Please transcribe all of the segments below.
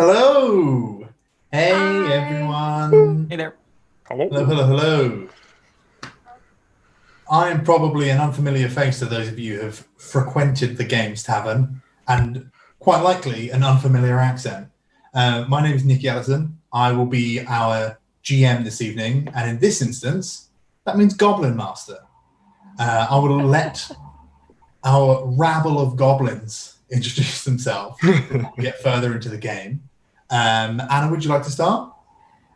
Hello! Hey Hi. everyone! Hey there. Hello. Hello, hello, hello. I am probably an unfamiliar face to those of you who have frequented the Games Tavern, and quite likely an unfamiliar accent. My name is Nicky Ellison. I will be our GM this evening, and in this instance, that means Goblin Master. I will let our rabble of goblins introduce themselves, get further into the game. Anna, would you like to start?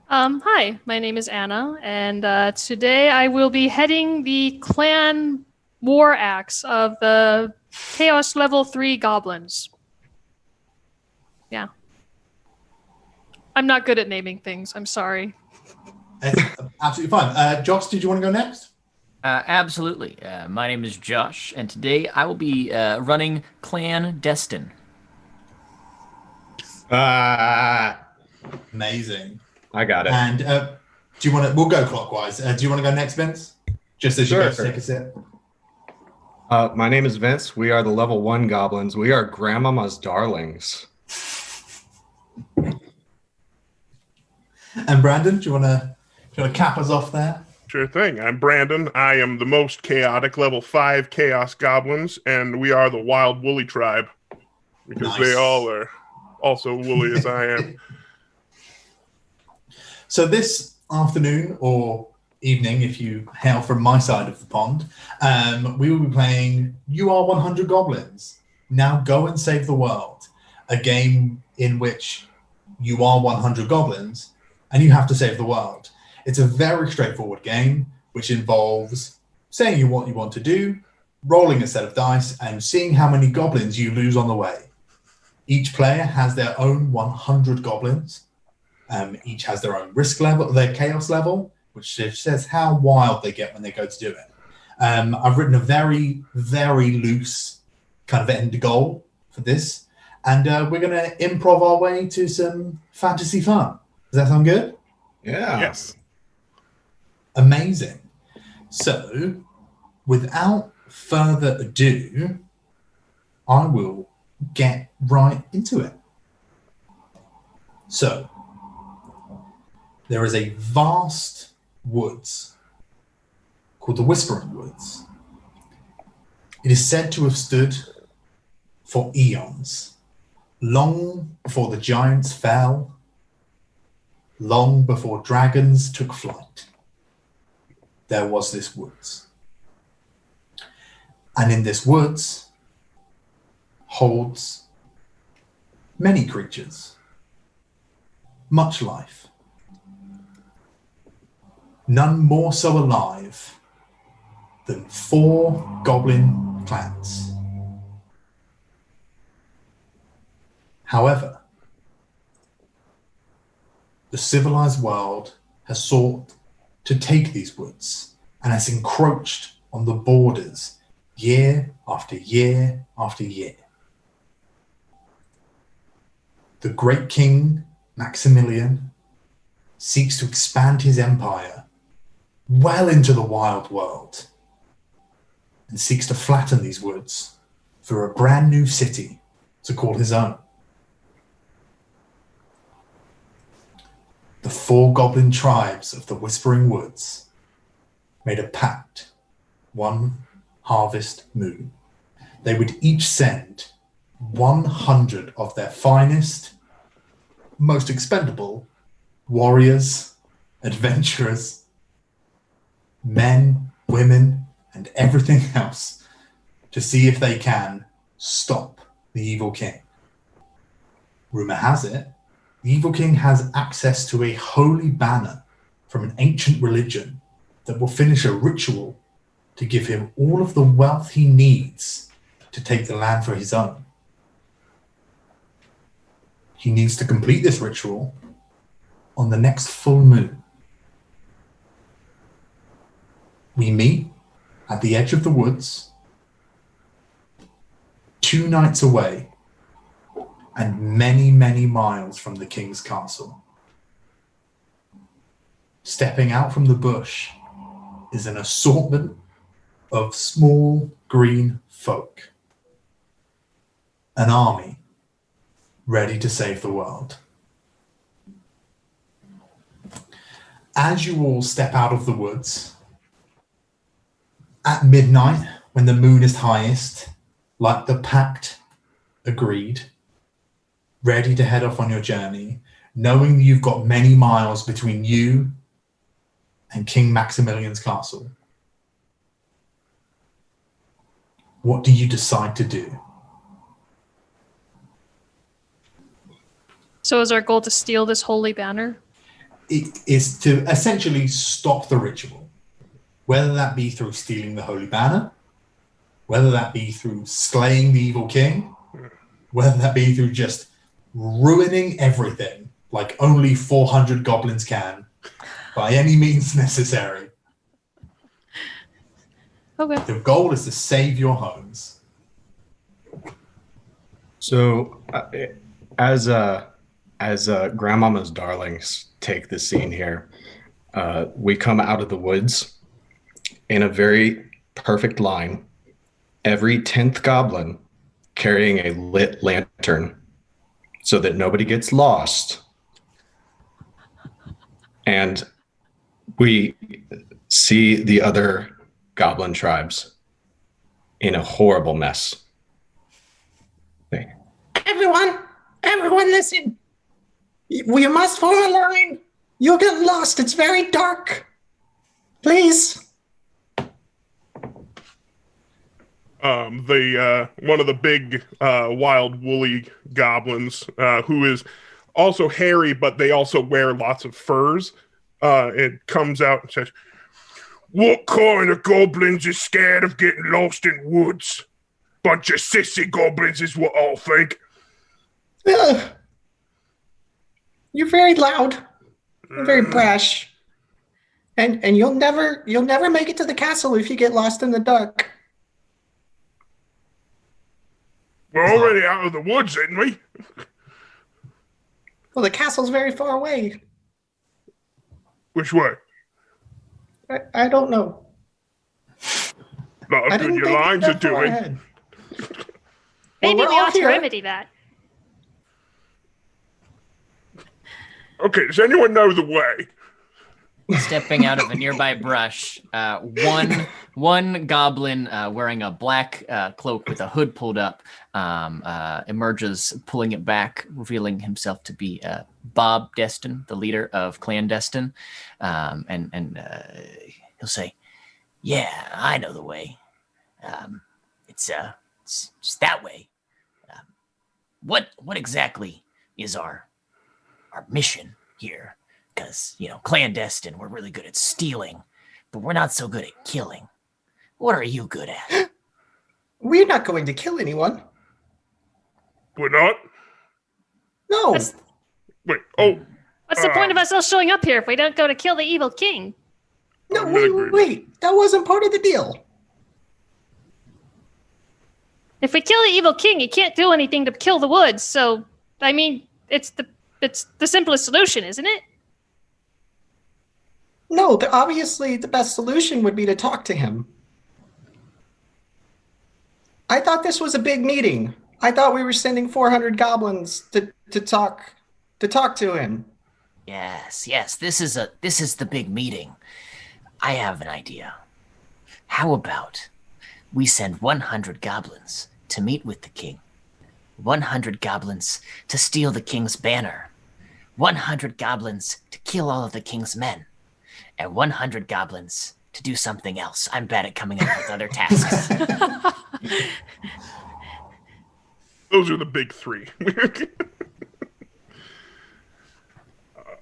Hi, my name is Anna, and today I will be heading the clan war axe of the Chaos Level 3 Goblins. Yeah. I'm not good at naming things, I'm sorry. It's absolutely fine. Josh, did you want to go next? Absolutely. My name is Josh, and today I will be running Clan Destin. Amazing. I got it. And do you want to? We'll go clockwise. Do you want to go next, Vince? Just as you Sure. both take a sip. My name is Vince. We are the level 1 goblins. We are Grandmama's darlings. And Brandon, do you want to cap us off there? Sure thing. I'm Brandon. I am the most chaotic level 5 Chaos Goblins, and we are the Wild Woolly Tribe because Nice. they all are also woolly as I am. So this afternoon or evening, if you hail from my side of the pond, we will be playing You Are 100 Goblins. Now go and save the world. A game in which you are 100 goblins and you have to save the world. It's a very straightforward game which involves saying what you want to do, rolling a set of dice, and seeing how many goblins you lose on the way. Each player has their own 100 goblins. Each has their own risk level, their chaos level, which says how wild they get when they go to do it. I've written a very, very loose kind of end goal for this, and we're going to improv our way to some fantasy fun. Does that sound good? Yeah. Yes. Amazing. So, without further ado, I will get right into it. So, there is a vast woods called the Whispering Woods. It is said to have stood for eons, long before the giants fell, long before dragons took flight. There was this woods. And in this woods holds many creatures, much life. None more so alive than 4 goblin clans. However, the civilized world has sought to take these woods and has encroached on the borders year after year after year. The great king, Maximilian, seeks to expand his empire well into the wild world and seeks to flatten these woods for a brand new city to call his own. The 4 goblin tribes of the Whispering Woods made a pact one harvest moon. They would each send 100 of their finest, most expendable warriors, adventurers, men, women, and everything else to see if they can stop the evil king. Rumor has it, the evil king has access to a holy banner from an ancient religion that will finish a ritual to give him all of the wealth he needs to take the land for his own. He needs to complete this ritual on the next full moon. We meet at the edge of the woods, 2 nights away, and many, many miles from the king's castle. Stepping out from the bush is an assortment of small green folk. An army ready to save the world. As you all step out of the woods, at midnight, when the moon is highest, like the pact agreed, ready to head off on your journey, knowing you've got many miles between you and King Maximilian's castle, what do you decide to do? So is our goal to steal this holy banner? It is to essentially stop the ritual, whether that be through stealing the holy banner, whether that be through slaying the evil king, whether that be through just ruining everything like only 400 goblins can by any means necessary. Okay. The goal is to save your homes. So, as Grandmama's darlings take the scene here, we come out of the woods in a very perfect line. Every 10th goblin carrying a lit lantern so that nobody gets lost. And we see the other goblin tribes in a horrible mess. Everyone listen. We must form a line. You'll get lost. It's very dark. Please. One of the big wild woolly goblins, who is also hairy, but they also wear lots of furs. It comes out and says, "What kind of goblins is scared of getting lost in woods? Bunch of sissy goblins is what I'll think." You're very loud. You're very brash. And you'll never make it to the castle if you get lost in the dark. We're already out of the woods, ain't we? Well, the castle's very far away. Which way? I don't know. Not I as good didn't your think lines are that far doing. ahead. Maybe we're we all ought to here. remedy that. Okay, does anyone know the way? Stepping out of a nearby brush, one goblin wearing a black cloak with a hood pulled up emerges, pulling it back, revealing himself to be Bob Destin, the leader of Clan Destin, and he'll say, "Yeah, I know the way. It's just that way. What exactly is our mission here? Because, clandestine, we're really good at stealing, but we're not so good at killing. What are you good at?" We're not going to kill anyone. We're not? No. That's- Wait, oh, What's the point of us all showing up here if we don't go to kill the evil king? No, I'm gonna agree. wait. That wasn't part of the deal. If we kill the evil king, he can't do anything to kill the woods. So, I mean, it's the simplest solution, isn't it? No, obviously the best solution would be to talk to him. I thought this was a big meeting. I thought we were sending 400 goblins to talk to him. Yes, this is the big meeting. I have an idea. How about we send 100 goblins to meet with the king, 100 goblins to steal the king's banner, 100 goblins to kill all of the king's men, and 100 goblins to do something else. I'm bad at coming up with other tasks. those are the big three.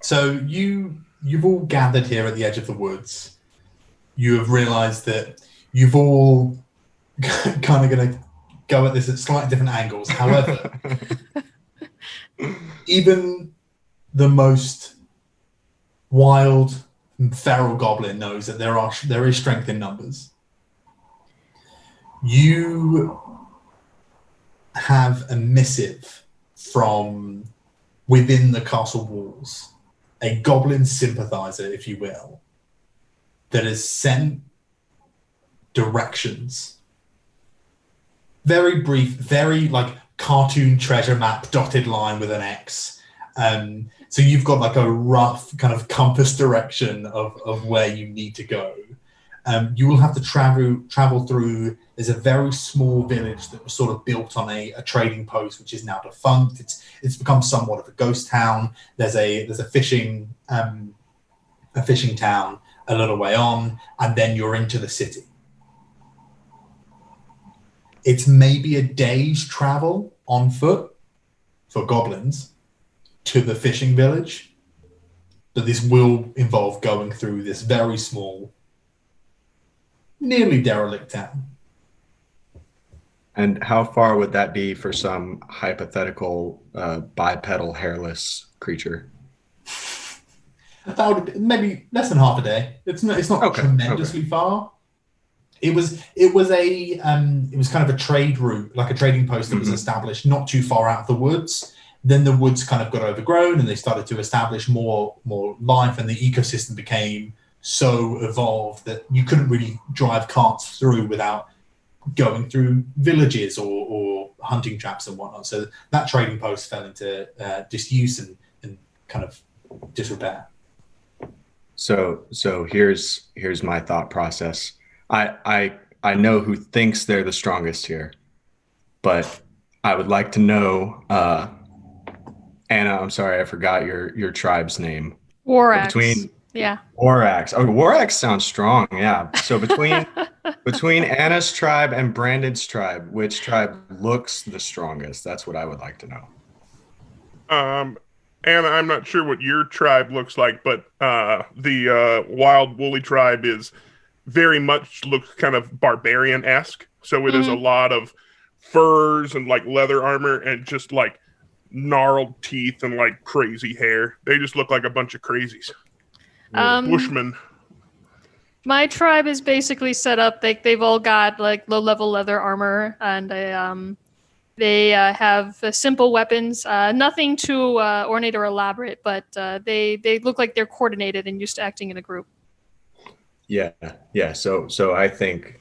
So you've all gathered here at the edge of the woods. You have realized that you've all kind of going to go at this at slightly different angles. However, even the most wild and feral goblin knows that there is strength in numbers. You have a missive from within the castle walls, a goblin sympathizer, if you will, that has sent directions. Very brief, very like cartoon treasure map, dotted line with an X, So you've got like a rough kind of compass direction of where you need to go. You will have to travel through. There's a very small village that was sort of built on a trading post, which is now defunct. It's become somewhat of a ghost town. There's a fishing town a little way on, and then you're into the city. It's maybe a day's travel on foot for goblins to the fishing village, but this will involve going through this very small, nearly derelict town. And how far would that be for some hypothetical bipedal hairless creature? That would maybe less than half a day. It's not tremendously far. It was kind of a trade route, like a trading post that was established not too far out of the woods. Then the woods kind of got overgrown, and they started to establish more life, and the ecosystem became so evolved that you couldn't really drive carts through without going through villages or hunting traps and whatnot. So that trading post fell into disuse and kind of disrepair. So here's my thought process. I know who thinks they're the strongest here, but I would like to know, Anna, I'm sorry, I forgot your tribe's name. Warax. Warax. Oh, Warax sounds strong. Yeah. So between Anna's tribe and Brandon's tribe, which tribe looks the strongest? That's what I would like to know. Anna, I'm not sure what your tribe looks like, but the wild woolly tribe is very much looks kind of barbarian-esque. So it is a lot of furs and like leather armor and just like gnarled teeth and like crazy hair. They just look like a bunch of crazies. Bushmen. My tribe is basically set up. They've all got like low-level leather armor, and they have simple weapons. Nothing too ornate or elaborate, but they look like they're coordinated and used to acting in a group. Yeah. So I think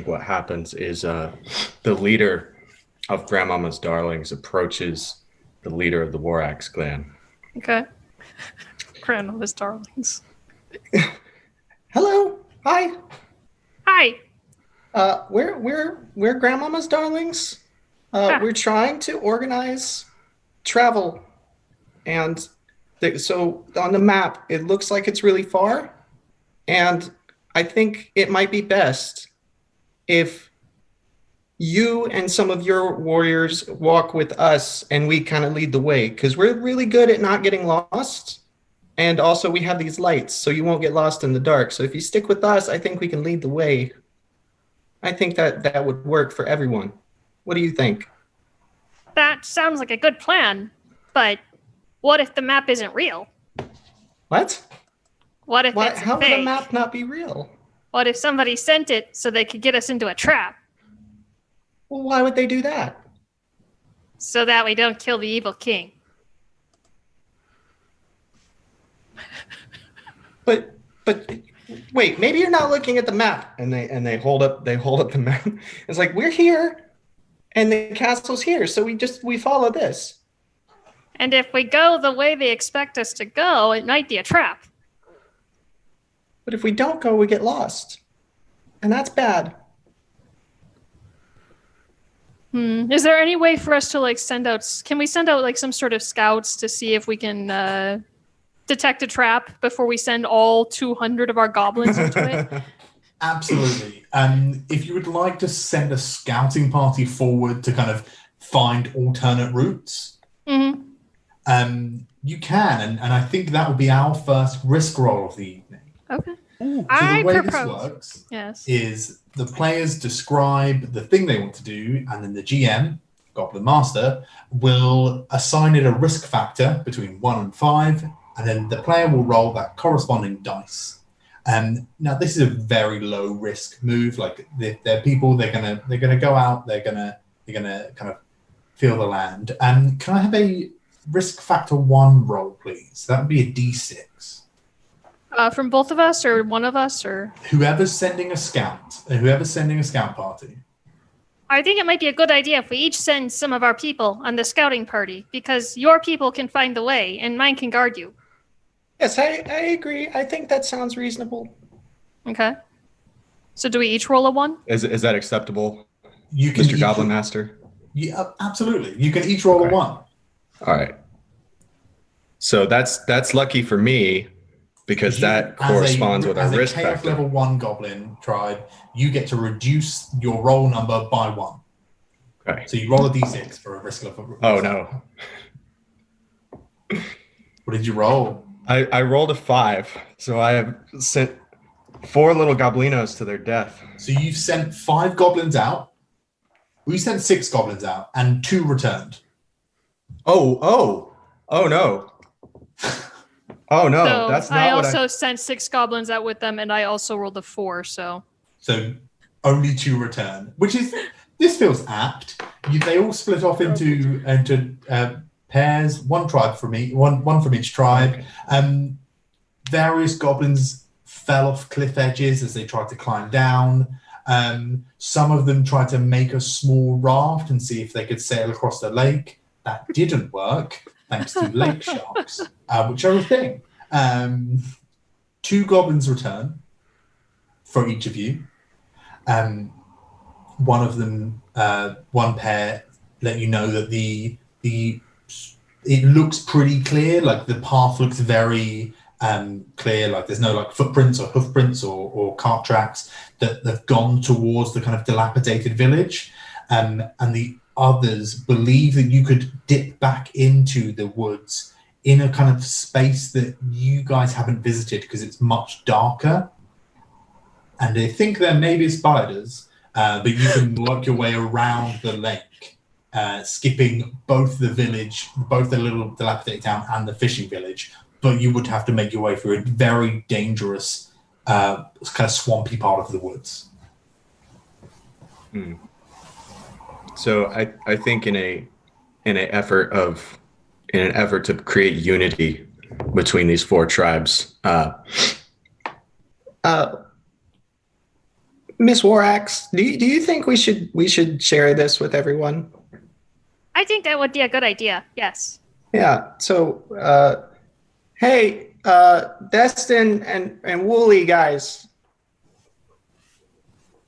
what happens is the leader of Grandmama's Darlings approaches the leader of the Warax clan. Okay. Grandmama's Darlings. Hello. Hi. Hi. We're Grandmama's Darlings. We're trying to organize travel, and so on the map it looks like it's really far, and I think it might be best if you and some of your warriors walk with us and we kind of lead the way, because we're really good at not getting lost. And also we have these lights, so you won't get lost in the dark. So if you stick with us, I think we can lead the way. I think that would work for everyone. What do you think? That sounds like a good plan, but what if the map isn't real? What? What if it's How fake? would a map not be real? What if somebody sent it so they could get us into a trap? Well, why would they do that? So that we don't kill the evil king. But wait, maybe you're not looking at the map. And they hold up the map. It's like, we're here and the castle's here, so we follow this. And if we go the way they expect us to go, it might be a trap. But if we don't go, we get lost. And that's bad. Is there any way for us to like can we send out like some sort of scouts to see if we can detect a trap before we send all 200 of our goblins into it? Absolutely. If you would like to send a scouting party forward to kind of find alternate routes, you can, and I think that would be our first risk roll of the evening. Okay. So I the way propose. this works is the players describe the thing they want to do, and then the GM, Goblin Master, will assign it a risk factor between 1 and 5, and then the player will roll that corresponding dice. Now this is a very low risk move. Like they're people, they're gonna go out, they're gonna kind of feel the land. Can I have a risk factor 1 roll, please? That would be a D6. From both of us, or one of us, or Whoever's sending a scout party. I think it might be a good idea if we each send some of our people on the scouting party, because your people can find the way and mine can guard you. Yes, I agree. I think that sounds reasonable. Okay. So do we each roll a 1? Is that acceptable, You can Mr. Goblin Master? Yeah, absolutely. You can each roll a 1. All right. So that's lucky for me because that corresponds with our risk as a Chaos factor. level 1 goblin tribe, you get to reduce your roll number by 1. Okay. So you roll a d6 for a risk level. Oh no. What did you roll? I rolled a 5, so I have sent 4 little goblinos to their death. So you've sent 5 goblins out. We sent 6 goblins out, and 2 returned. Oh no. Oh no, So that's not I what also sent 6 goblins out with them, and I also rolled a 4, so... So only 2 return, this feels apt. They all split off into pairs, one tribe from each, one from each tribe. Various goblins fell off cliff edges as they tried to climb down. Some of them tried to make a small raft and see if they could sail across the lake. That didn't work, thanks to lake sharks, which are a thing. 2 goblins return for each of you. One of them, one pair, let you know that it looks pretty clear. Like the path looks very clear. Like there's no like footprints or hoof prints or cart tracks that have gone towards the kind of dilapidated village. And the others believe that you could dip back into the woods in a kind of space that you guys haven't visited because it's much darker. And they think there may be spiders, but you can work your way around the lake, skipping both the village, both the little dilapidated town and the fishing village. But you would have to make your way through a very dangerous, kind of swampy part of the woods. So I think in an effort to create unity between these 4 tribes, Miss Warax, do you think we should share this with everyone? I think that would be a good idea, yes. Yeah. So, hey, Destin and Wooly guys,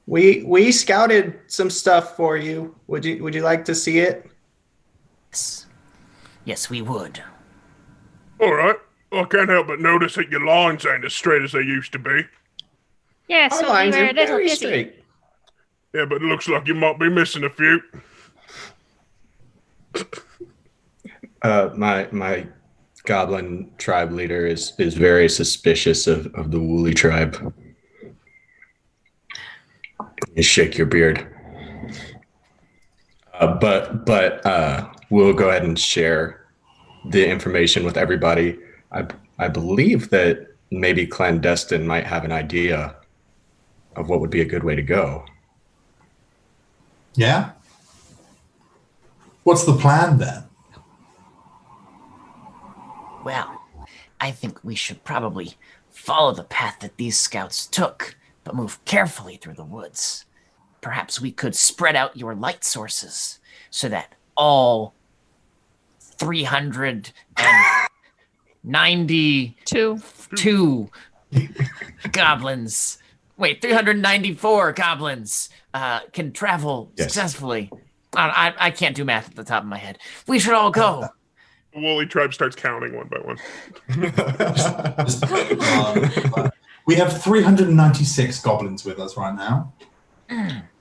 we scouted some stuff for you. Would you like to see it? Yes, we would. All right. I can't help but notice that your lines ain't as straight as they used to be. Yes, Our so we lines were are a little very busy. straight. Yeah, but it looks like you might be missing a few. my goblin tribe leader is very suspicious of the Woolly tribe. You shake your beard. But we'll go ahead and share the information with everybody. I believe that maybe Clandestine might have an idea of what would be a good way to go. Yeah? What's the plan then? Well, I think we should probably follow the path that these scouts took, but move carefully through the woods. Perhaps we could spread out your light sources so that all 392 goblins, 394 goblins can travel successfully. I can't do math at the top of my head. We should all go. The Woolly tribe starts counting one by one. We have 396 goblins with us right now.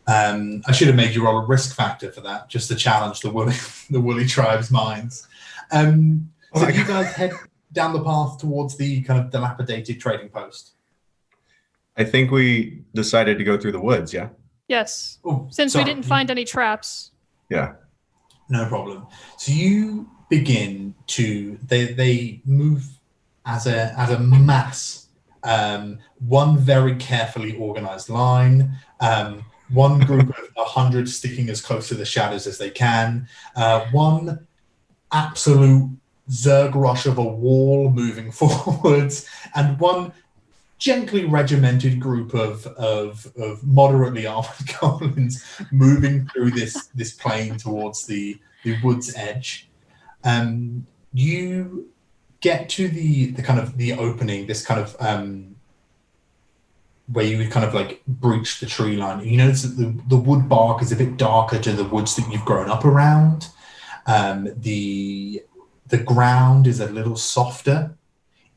I should have made you roll a risk factor for that, just to challenge the Woolly tribe's minds. You guys head down the path towards the kind of dilapidated trading post. I think we decided to go through the woods, yeah? Yes. Oh, Since sorry. we didn't find any traps. Yeah. No problem. So you begin to they move as a mass, one very carefully organized line, one group of 100 sticking as close to the shadows as they can, one absolute zerg rush of a wall moving forwards, and one gently regimented group of moderately armored goblins moving through this plain towards the wood's edge. You get to the kind of the opening, this kind of where you would kind of like breach the tree line. You notice that the wood bark is a bit darker to the woods that you've grown up around. The ground is a little softer.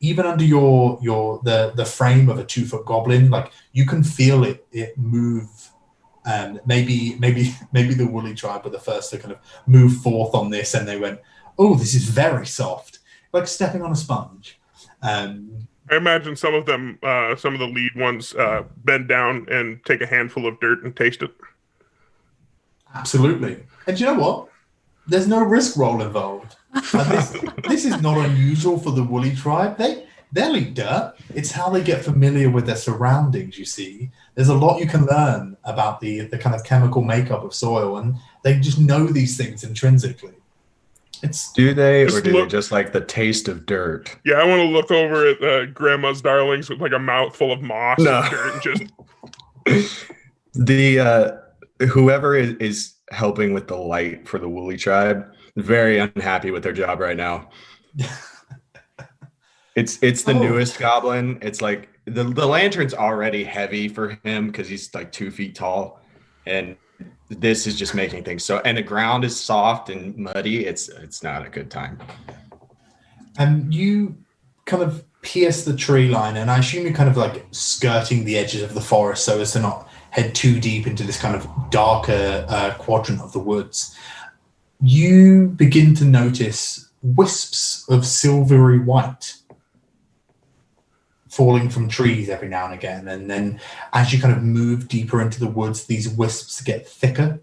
Even under the frame of a 2-foot goblin, like you can feel it move. Maybe the Woolly tribe were the first to kind of move forth on this, and they went, "Oh, this is very soft," like stepping on a sponge. I imagine some of them, some of the lead ones, bend down and take a handful of dirt and taste it. Absolutely. And you know what? There's no risk roll involved. This is not unusual for the Woolly tribe. They'll eat dirt. It's how they get familiar with their surroundings, you see. There's a lot you can learn about the kind of chemical makeup of soil, and they just know these things intrinsically. Do they, or do they just like the taste of dirt? Yeah, I want to look over at Grandma's darlings with like a mouthful of moss and dirt and just... Whoever is helping with the light for the Woolly tribe, very unhappy with their job right now. It's the newest goblin. It's like the lantern's already heavy for him because he's like 2 feet tall, and this is just making things so. And the ground is soft and muddy. It's not a good time. And you kind of pierce the tree line, and I assume you're kind of like skirting the edges of the forest so as to not head too deep into this kind of darker quadrant of the woods. You begin to notice wisps of silvery white falling from trees every now and again. And then as you kind of move deeper into the woods, these wisps get thicker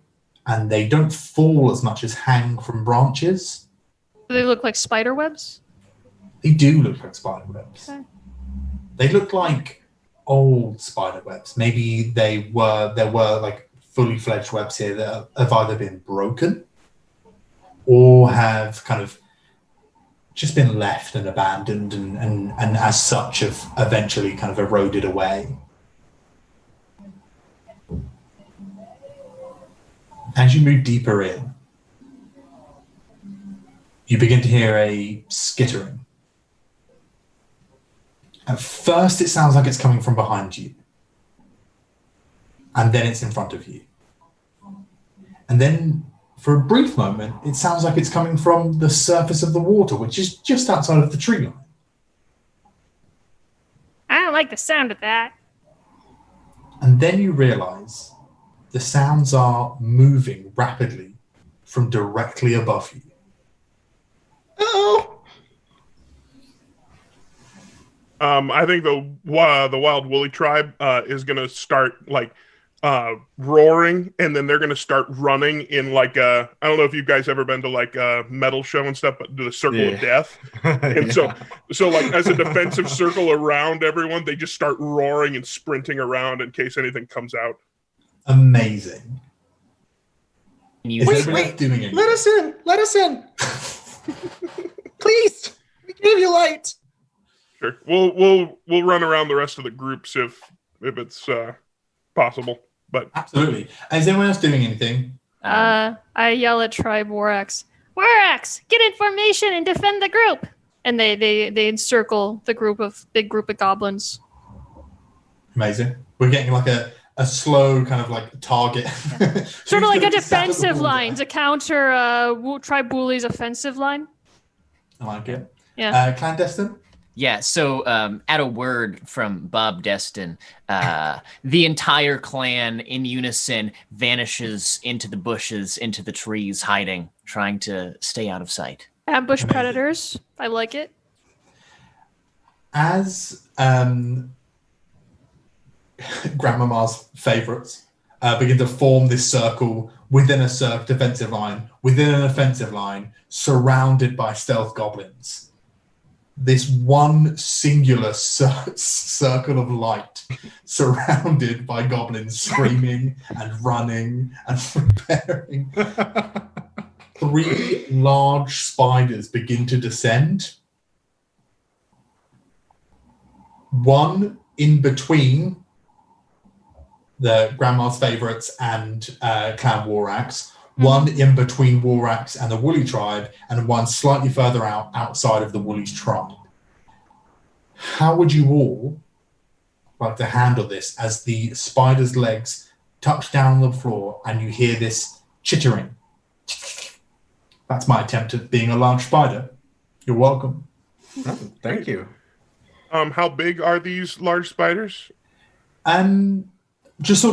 and they don't fall as much as hang from branches. Do they look like spider webs? They do look like spider webs. Okay. They look like old spider webs. Maybe there were like fully fledged webs here that have either been broken or have kind of just been left and abandoned and as such have eventually kind of eroded away. As you move deeper in, you begin to hear a skittering. At first, it sounds like it's coming from behind you. And then it's in front of you. And then, for a brief moment, it sounds like it's coming from the surface of the water, which is just outside of the tree line. I don't like the sound of that. And then you realize the sounds are moving rapidly from directly above you. Oh! I think the Wild Woolly tribe is going to start like roaring, and then they're going to start running in like I don't know if you guys ever been to like a metal show and stuff, but the Circle of Death. And so like as a defensive circle around everyone, they just start roaring and sprinting around in case anything comes out. Amazing. Wait, doing it? Let us in. Please, we gave you light. Sure. We'll run around the rest of the groups if it's possible. But absolutely. Is anyone else doing anything? I yell at Tribe Warax. Warax, get in formation and defend the group. And they encircle the big group of goblins. Amazing. We're getting like a slow kind of like target. Yeah. Sort of like a defensive line to counter Tribe Woolly's offensive line. I like it. Yeah. Clandestine? Yeah, so at a word from Bob Destin, the entire clan in unison vanishes into the bushes, into the trees, hiding, trying to stay out of sight. Ambush predators. I like it. As Grandmama's favorites begin to form this circle within a defensive line, within an offensive line, surrounded by stealth goblins. This one singular circle of light surrounded by goblins screaming and running and preparing. 3 large spiders begin to descend. One in between the Grandma's Favorites and Clan Warax, one in between Warax and the Woolly tribe, and one slightly further outside of the Woolly's tribe. How would you all like to handle this as the spider's legs touch down on the floor and you hear this chittering? That's my attempt at being a large spider. You're welcome. Oh, thank you. How big are these large spiders? This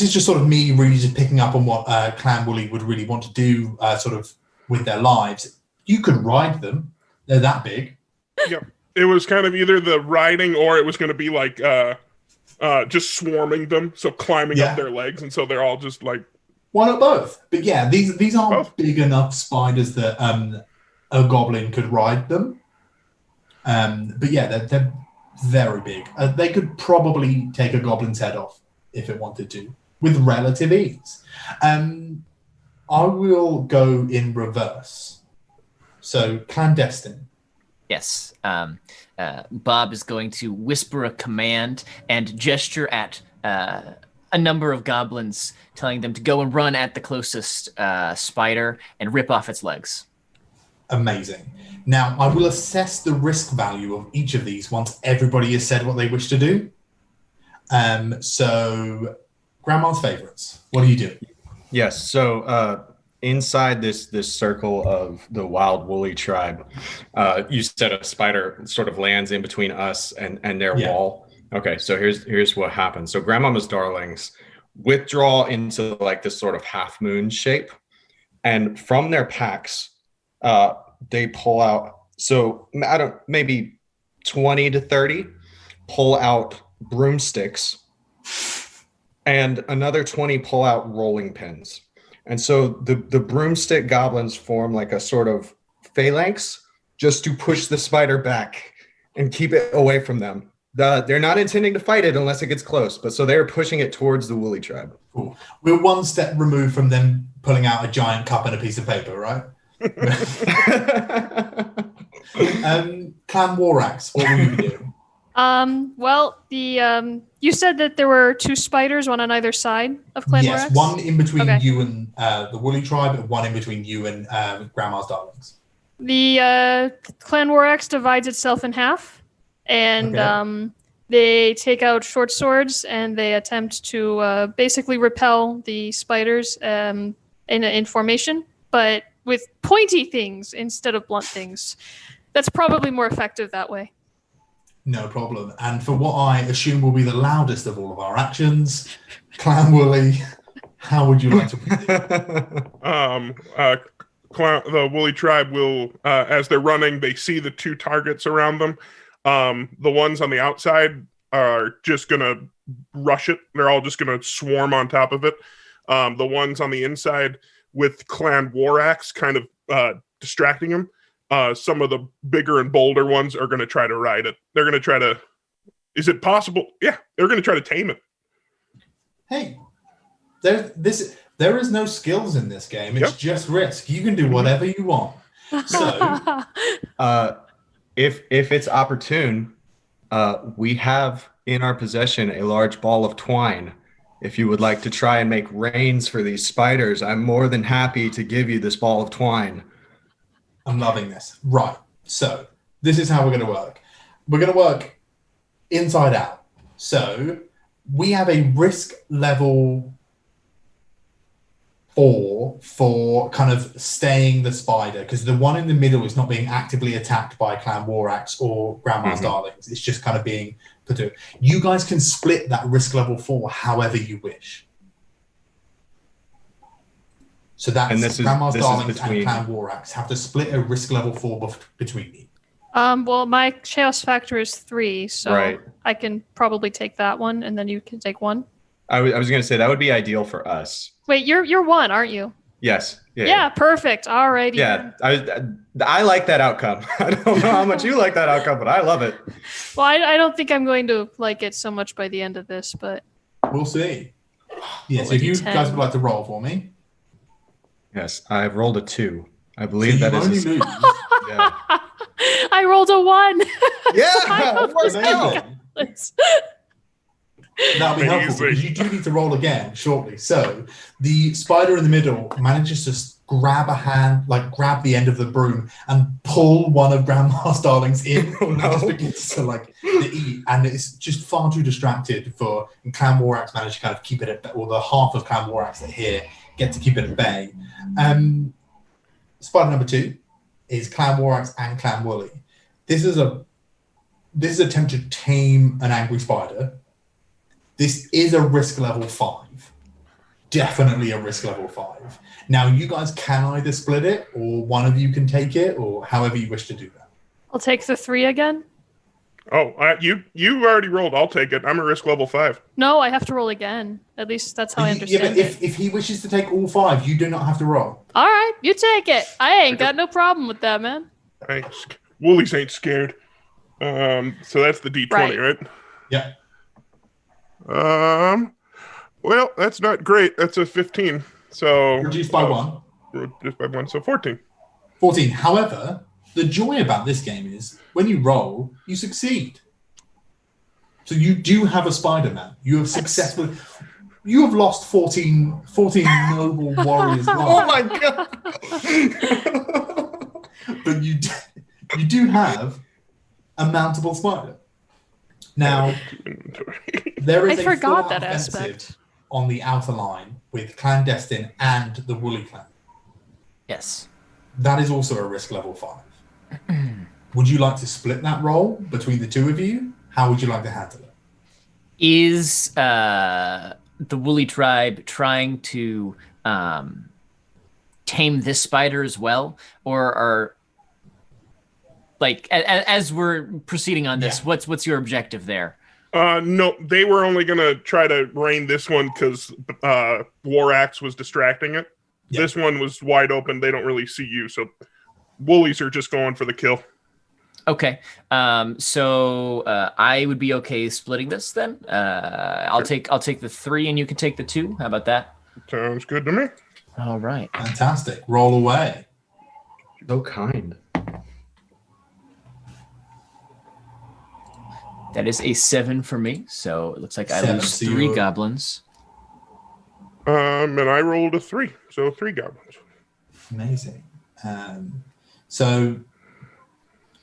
is just sort of me really just picking up on what Clan Woolly would really want to do sort of with their lives. You could ride them. They're that big. Yep. It was kind of either the riding or it was going to be like just swarming them, so climbing up their legs, and so they're all just like... Why not both? But yeah, these aren't big enough spiders that a goblin could ride them. But yeah, they're very big. They could probably take a goblin's head off if it wanted to, with relative ease. I will go in reverse. So, clandestine. Yes. Bob is going to whisper a command and gesture at a number of goblins, telling them to go and run at the closest spider and rip off its legs. Amazing. Now, I will assess the risk value of each of these once everybody has said what they wish to do. So, Grandma's Favorites, what do you do? Yes, so inside this circle of the wild woolly tribe, you said a spider sort of lands in between us and their wall. Okay, so here's what happens. So Grandmama's darlings withdraw into like this sort of half moon shape, and from their packs, they pull out. So maybe 20 to 30 pull out broomsticks, and another 20 pull out rolling pins. And so the broomstick goblins form like a sort of phalanx just to push the spider back and keep it away from them. They're not intending to fight it unless it gets close, but so they're pushing it towards the woolly tribe. Cool. We're one step removed from them pulling out a giant cup and a piece of paper, right? Clan Warax, what will you do? Well, you said that there were two spiders, one on either side of Clan Warax? Yes, one in between you and the Woolly tribe, and one in between you and Grandma's darlings. The Clan Warax divides itself in half, and they take out short swords and they attempt to basically repel the spiders in formation, but with pointy things instead of blunt things. That's probably more effective that way. No problem. And for what I assume will be the loudest of all of our actions, Clan Woolly, how would you like to proceed? The Woolly tribe will, as they're running, they see the two targets around them. The ones on the outside are just going to rush it. They're all just going to swarm on top of it. The ones on the inside with Clan Warax kind of distracting them. Some of the bigger and bolder ones are going to try to ride it. They're going to try to... Is it possible? Yeah, they're going to try to tame it. Hey, there is no skills in this game. It's just risk. You can do whatever you want. So, if it's opportune, we have in our possession a large ball of twine. If you would like to try and make reins for these spiders, I'm more than happy to give you this ball of twine. I'm loving this. Right. So this is how we're going to work. We're going to work inside out. So we have a risk level 4 for kind of staying the spider, because the one in the middle is not being actively attacked by Clan Warax or Grandma's Darlings. It's just kind of being put to. You guys can split that risk level 4 however you wish. So that's Grandma's Darlings and Clan Warax have to split a risk level 4 between you. Well, my chaos factor is 3, so I can probably take that one, and then you can take 1. I was going to say that would be ideal for us. Wait, you're 1, aren't you? Yes. Yeah, perfect. Alrighty. Yeah, I like that outcome. I don't know how much you like that outcome, but I love it. Well, I don't think I'm going to like it so much by the end of this, but we'll see. Yes, if you guys would like to roll for me. Yes, I've rolled a 2. I believe that is. Yeah. I rolled a 1. Yeah, it works out. goblins. That'll be helpful Amazing. because you do need to roll again shortly. So the spider in the middle manages to grab grab the end of the broom and pull one of Grandma's darlings in. Oh, no. And just begins to eat, and it's just far too distracted for. And Clan Warax manage to kind of keep it at bay, or the half of Clan Warax that are here get to keep it at bay. Spider number 2 is Clan Warax and Clan Wooly. This is an attempt to tame an angry spider. This is a risk level 5. Definitely a risk level 5. Now, you guys can either split it, or one of you can take it, or however you wish to do that. I'll take the 3 again. Oh, you already rolled. I'll take it. I'm a risk level 5. No, I have to roll again. At least that's how I understand but if he wishes to take all 5, you do not have to roll. All right, you take it. I ain't got no problem with that, man. Woolies ain't scared. So that's the D20, right? Yeah. Well, that's not great. That's a 15. So Reduced by 1. Reduced by 1, so 14. 14. However, the joy about this game is when you roll, you succeed. So you do have a Spider-Man. You have successfully. You have lost 14 noble warriors' lives. Oh my god! But you do have a mountable spider. Now, there is I a forgot full that offensive aspect. on the outer line with Clandestine and the Woolly clan. Yes. That is also a risk level 5. Would you like to split that role between the two of you? How would you like to handle it? Is the Woolly tribe trying to tame this spider as well, or are as we're proceeding on this? Yeah. What's your objective there? No, they were only gonna try to rein this one because Warax was distracting it. Yeah. This one was wide open. They don't really see you, so Woolies are just going for the kill. Okay, so I would be okay splitting this then. I'll take the 3, and you can take the 2. How about that? Sounds good to me. All right. Fantastic. Roll away. So kind. That is a 7 for me. So it looks like I 7, lose so 3 you're- goblins. And I rolled a 3, so 3 goblins. Amazing. So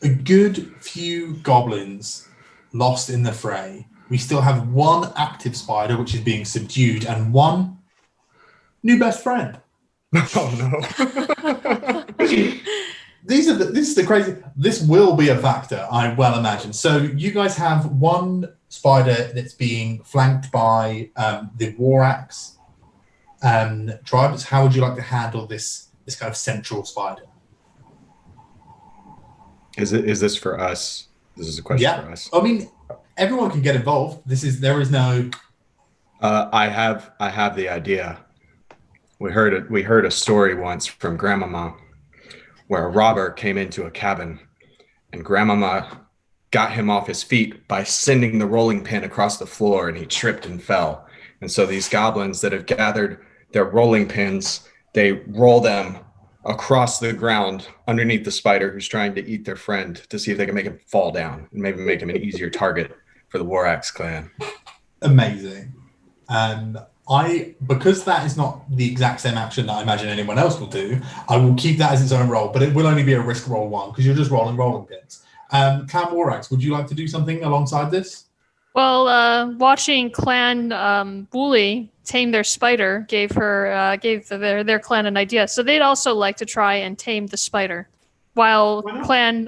a good few goblins lost in the fray. We still have one active spider, which is being subdued, and one new best friend. Oh no! This is the crazy. This will be a factor, I well imagine. So you guys have one spider that's being flanked by the Warax tribes. How would you like to handle this kind of central spider? Is this for us? This is a question for us. I mean, everyone can get involved. There is no. I have the idea. We heard a story once from Grandmama where a robber came into a cabin and Grandmama got him off his feet by sending the rolling pin across the floor, and he tripped and fell. And so these goblins that have gathered their rolling pins, they roll them across the ground underneath the spider who's trying to eat their friend to see if they can make him fall down and maybe make him an easier target for the Warax clan. Amazing. Because that is not the exact same action that I imagine anyone else will do, I will keep that as its own roll, but it will only be a risk roll 1 because you're just rolling pins. Clan Warax, would you like to do something alongside this? Well, watching Clan Woolly tame their spider gave their clan an idea. So they'd also like to try and tame the spider, while Clan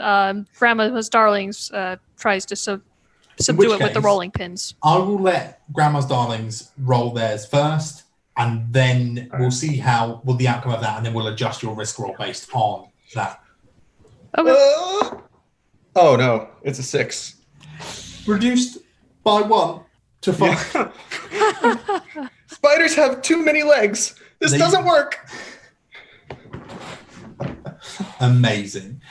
Grandma's Darlings tries to subdue it with the rolling pins. I will let Grandma's Darlings roll theirs first, and then we'll see how the outcome of that, and then we'll adjust your risk roll based on that. Okay. Oh no, it's a 6. Reduced by 1 to 5. Yeah. Spiders have too many legs. This doesn't work. Amazing.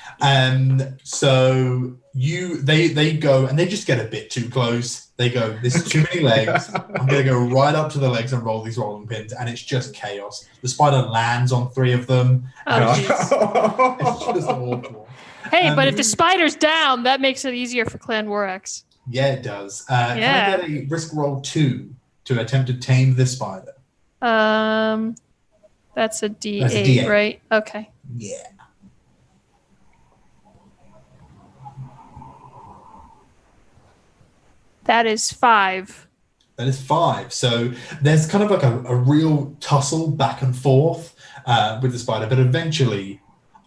So they go and they just get a bit too close. They go, this is too many legs. I'm going to go right up to the legs and roll these rolling pins, and it's just chaos. The spider lands on 3 of them. Oh, It's just awful. Hey, but if the spider's down, that makes it easier for Clan Warax. Yeah, it does. Can I get a risk roll 2 to attempt to tame this spider? That's a D8, That's a D8. right? Okay. Yeah. That is 5. That is 5. So there's kind of like a real tussle back and forth with the spider, but eventually,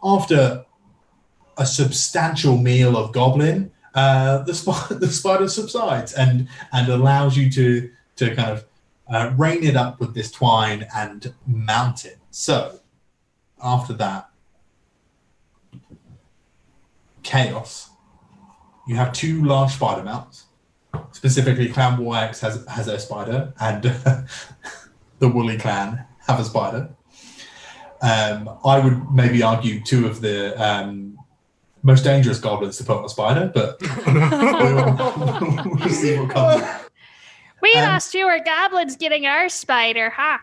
after a substantial meal of goblin, the spider subsides and allows you to kind of rein it up with this twine and mount it. So after that, Chaos, you have 2 large spider mounts. Specifically, Clan Warx has a spider, and the Woolly Clan have a spider. I would maybe argue 2 of the most dangerous goblins to put on a spider, but we'll see what comes. We lost fewer goblins getting our spider, huh?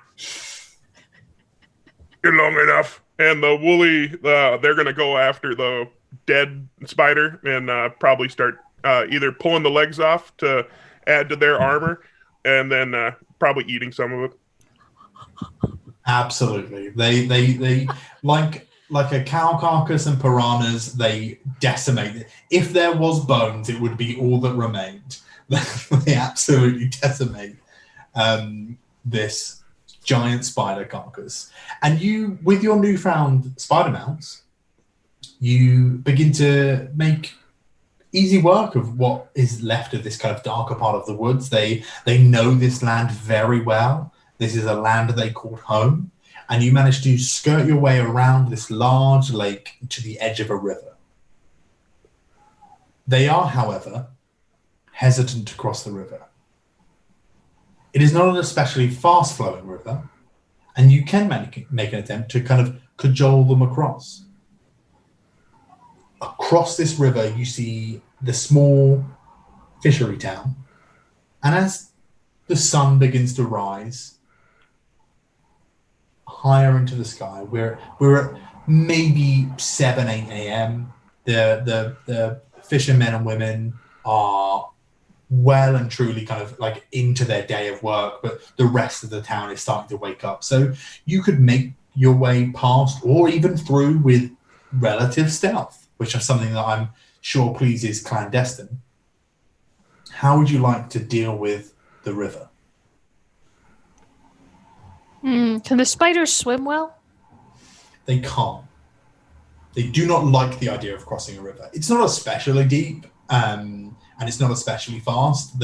You're long enough. And the woolly, they're going to go after the dead spider and probably start either pulling the legs off to add to their armor and then probably eating some of it. Absolutely. They like a cow carcass and piranhas, they decimate it. If there was bones, it would be all that remained. They absolutely decimate this giant spider carcass. And you, with your newfound spider mounts, you begin to make easy work of what is left of this kind of darker part of the woods. They know this land very well. This is a land they called home. And you manage to skirt your way around this large lake to the edge of a river. They are, however, hesitant to cross the river. It is not an especially fast-flowing river, and you can make an attempt to kind of cajole them across. Across this river, you see the small fishery town, and as the sun begins to rise higher into the sky, we're at maybe 7, 8 a.m. The fishermen and women are well and truly kind of like into their day of work, but the rest of the town is starting to wake up. So you could make your way past or even through with relative stealth, which is something that I'm sure pleases Clandestine. How would you like to deal with the river? Can the spiders swim well? They can't. They do not like the idea of crossing a river. It's not especially deep, and it's not especially fast.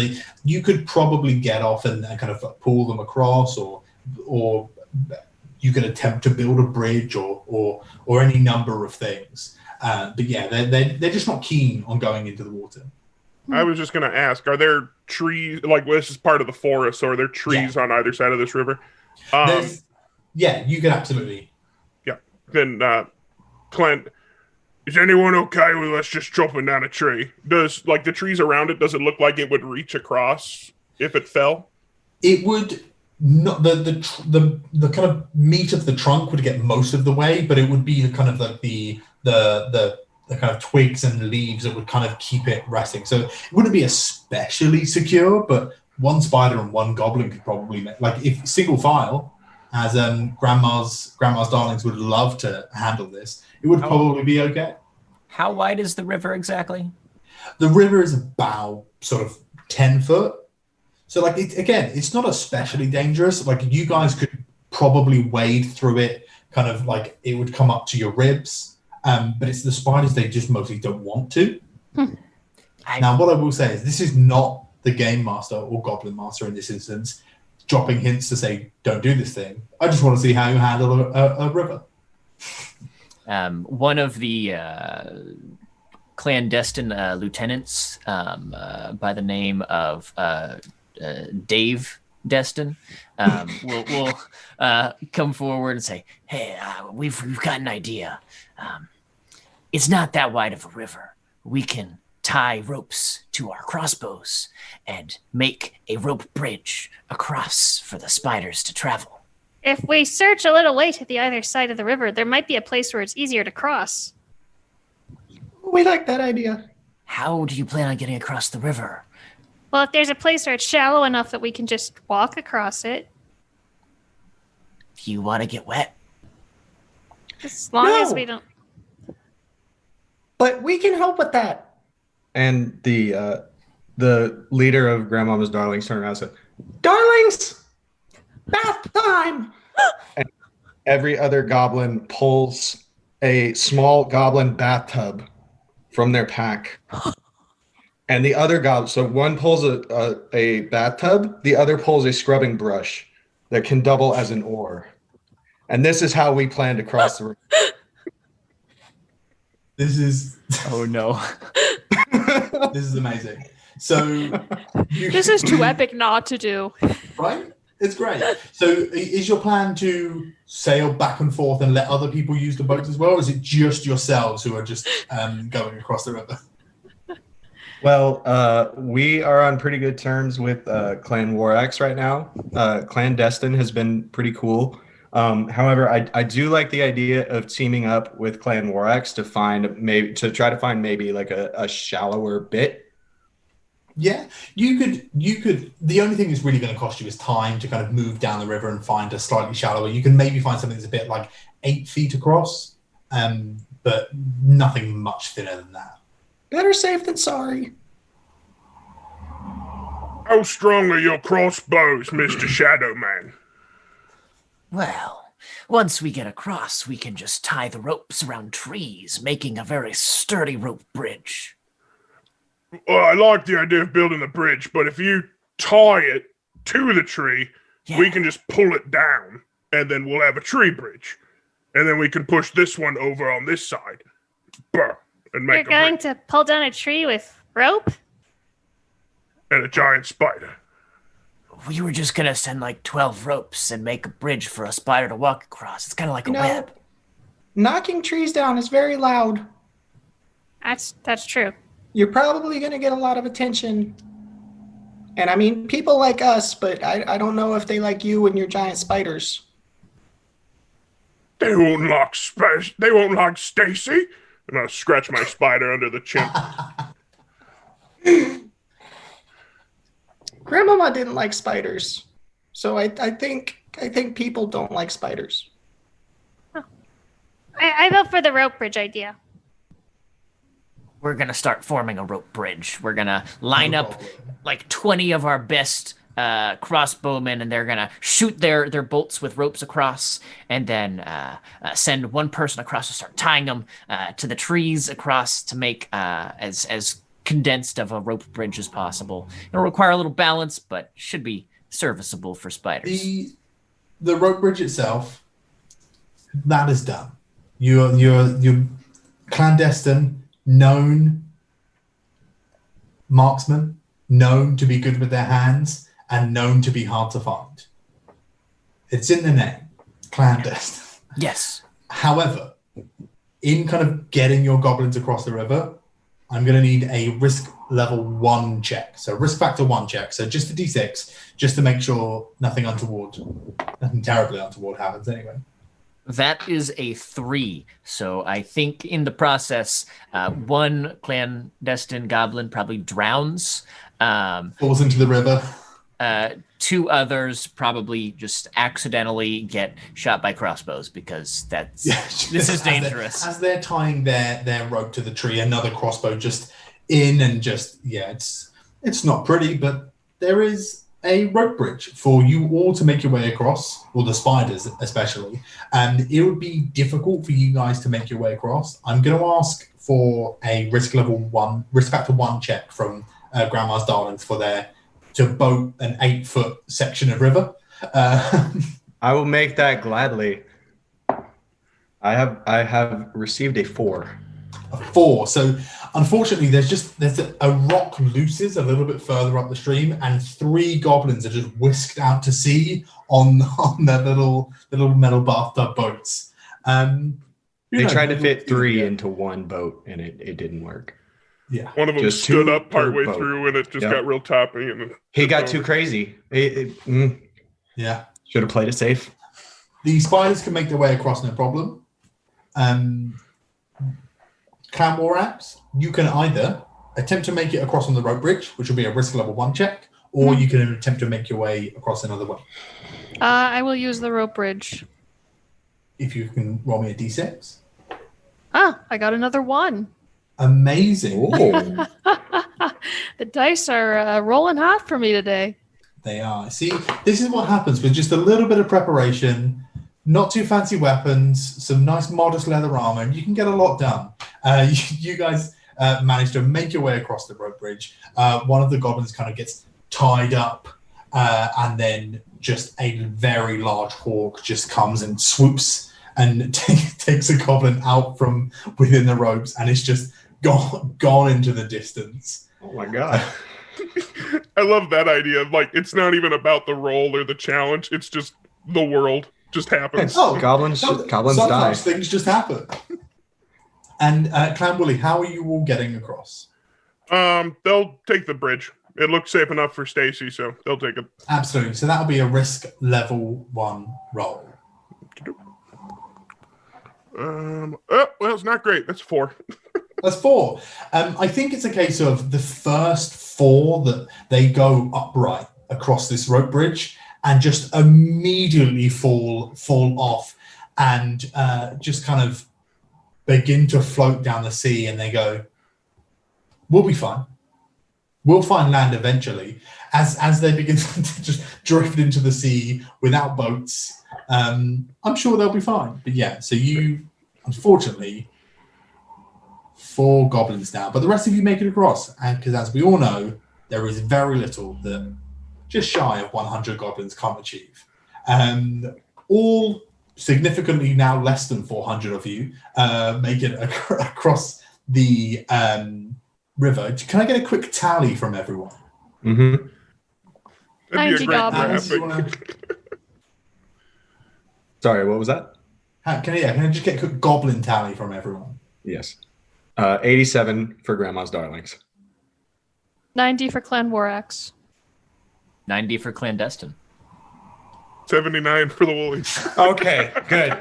You could probably get off and kind of pull them across, or you could attempt to build a bridge, or any number of things. But yeah, they're just not keen on going into the water. I was just going to ask: are there trees? Like, this is part of the forest, so are there trees on either side of this river? Yeah, you can absolutely. Yeah. Then, Clint, is anyone okay with us just chopping down a tree? Does, like, the trees around it, does it look like it would reach across if it fell? It would not. The kind of meat of the trunk would get most of the way, but it would be the kind of like the kind of twigs and leaves that would kind of keep it resting. So it wouldn't be especially secure, but one spider and one goblin could probably make, like, if single file, as grandma's darlings would love to handle this, it would probably be okay. How wide is the river exactly? The river is about sort of 10 foot. So like, it's not especially dangerous. Like, you guys could probably wade through it, kind of like it would come up to your ribs. But it's the spiders, they just mostly don't want to. Now, what I will say is this is not the game master or goblin master in this instance dropping hints to say, don't do this thing. I just want to see how you handle a river. One of the clandestine lieutenants by the name of Dave Destin will come forward and say, hey, we've got an idea. It's not that wide of a river. We can tie ropes to our crossbows and make a rope bridge across for the spiders to travel. If we search a little way to the other side of the river, there might be a place where it's easier to cross. We like that idea. How do you plan on getting across the river? Well, if there's a place where it's shallow enough that we can just walk across it, Do you want to get wet? as long as we don't. But we can help with that. And the leader of Grandmama's Darlings turned around and said, Darlings, bath time. and every other goblin pulls a small goblin bathtub from their pack. And the other goblin, so one pulls a bathtub, the other pulls a scrubbing brush that can double as an oar. And this is how we plan to cross the river. This is Oh no. this is amazing. So This is too epic not to do. right? It's great. So is your plan to sail back and forth and let other people use the boats as well, or is it just yourselves who are just going across the river? Well, we are on pretty good terms with Clan Warax right now. Clandestine has been pretty cool. However, I do like the idea of teaming up with Clan Warax to try to find maybe like a shallower bit. Yeah, you could. The only thing that's really going to cost you is time to kind of move down the river and find a slightly shallower. You can maybe find something that's a bit like 8 feet across, but nothing much thinner than that. Better safe than sorry. How strong are your crossbows, Mr. Shadow Man? Well, once we get across, we can just tie the ropes around trees, making a very sturdy rope bridge. Well, I like the idea of building the bridge, but if you tie it to the tree, we can just pull it down, and then we'll have a tree bridge. And then we can push this one over on this side. Bah, and You're make a going bridge. to pull down a tree with rope? And a giant spider. We were just gonna send like 12 ropes and make a bridge for a spider to walk across. It's kind of like a web. Knocking trees down is very loud. That's true. You're probably going to get a lot of attention. And I mean, people like us, but I don't know if they like you and your giant spiders. They won't like Stacy. And I'll scratch my spider under the chin. Grandmama didn't like spiders. So I think people don't like spiders. I vote for the rope bridge idea. We're gonna start forming a rope bridge. We're gonna line up like 20 of our best crossbowmen, and they're gonna shoot their bolts with ropes across, and then send one person across to start tying them to the trees across to make as condensed of a rope bridge as possible. It'll require a little balance, but should be serviceable for spiders. The rope bridge itself, that is done. You're clandestine, known marksman, known to be good with their hands, and known to be hard to find. It's in the name, clandestine. Yes. However, in kind of getting your goblins across the river, I'm going to need a risk level 1 check. So risk factor 1 check. So just a d6, just to make sure nothing terribly untoward happens anyway. That is a 3. So I think in the process, one clandestine goblin probably drowns. Falls into the river. 2 others probably just accidentally get shot by crossbows because this is dangerous. As they're tying their rope to the tree, another crossbow just in and just, it's not pretty, but there is a rope bridge for you all to make your way across, or the spiders especially, and it would be difficult for you guys to make your way across. I'm going to ask for a risk factor 1 check from Grandma's Darlings to boat an 8-foot section of river. I will make that gladly. I have received a 4. A 4. So unfortunately, there's a rock looses a little bit further up the stream, and 3 goblins are just whisked out to sea on their little metal bathtub boats. They tried to fit 3 into one boat, and it didn't work. Yeah, one of them Just stood 2 up partway per boat. through, and it just Yep. got real toppy. And He got too crazy. Yeah. Should have played it safe. The spiders can make their way across, no problem. Clan War apps, you can either attempt to make it across on the rope bridge, which will be a risk level 1 check, or you can attempt to make your way across another way. I will use the rope bridge. If you can roll me a d6. Ah, I got another 1. Amazing. Oh. The dice are rolling hot for me today. They are. See, this is what happens with just a little bit of preparation, not too fancy weapons, some nice modest leather armor, and you can get a lot done. You guys manage to make your way across the rope bridge. One of the goblins kind of gets tied up, and then just a very large hawk just comes and swoops and takes a goblin out from within the ropes, and it's just gone into the distance. Oh my god. I love that idea. Like, it's not even about the roll or the challenge. It's just the world just happens. Oh, Goblins die. Sometimes things just happen. And Clan Wooly, how are you all getting across? They'll take the bridge. It looks safe enough for Stacy, so they'll take it. Absolutely. So that'll be a risk level 1 roll. Oh, well, it's not great. That's 4. That's 4. I think it's a case of the first 4 that they go upright across this rope bridge and just immediately fall off and just kind of begin to float down the sea, and they go, "We'll be fine. We'll find land eventually." As they begin to just drift into the sea without boats, I'm sure they'll be fine. But yeah, so you, unfortunately, 4 goblins now, but the rest of you make it across, and because as we all know, there is very little that just shy of 100 goblins can't achieve. All significantly now less than 400 of you make it across the river. Can I get a quick tally from everyone? Mm-hmm. That'd be a great 90 graphic. Sorry, what was that? Can I just get a quick goblin tally from everyone? Yes. 87 for Grandma's Darlings. 90 for Clan Warax. 90 for clandestine. 79 for the Woolies. Okay, good.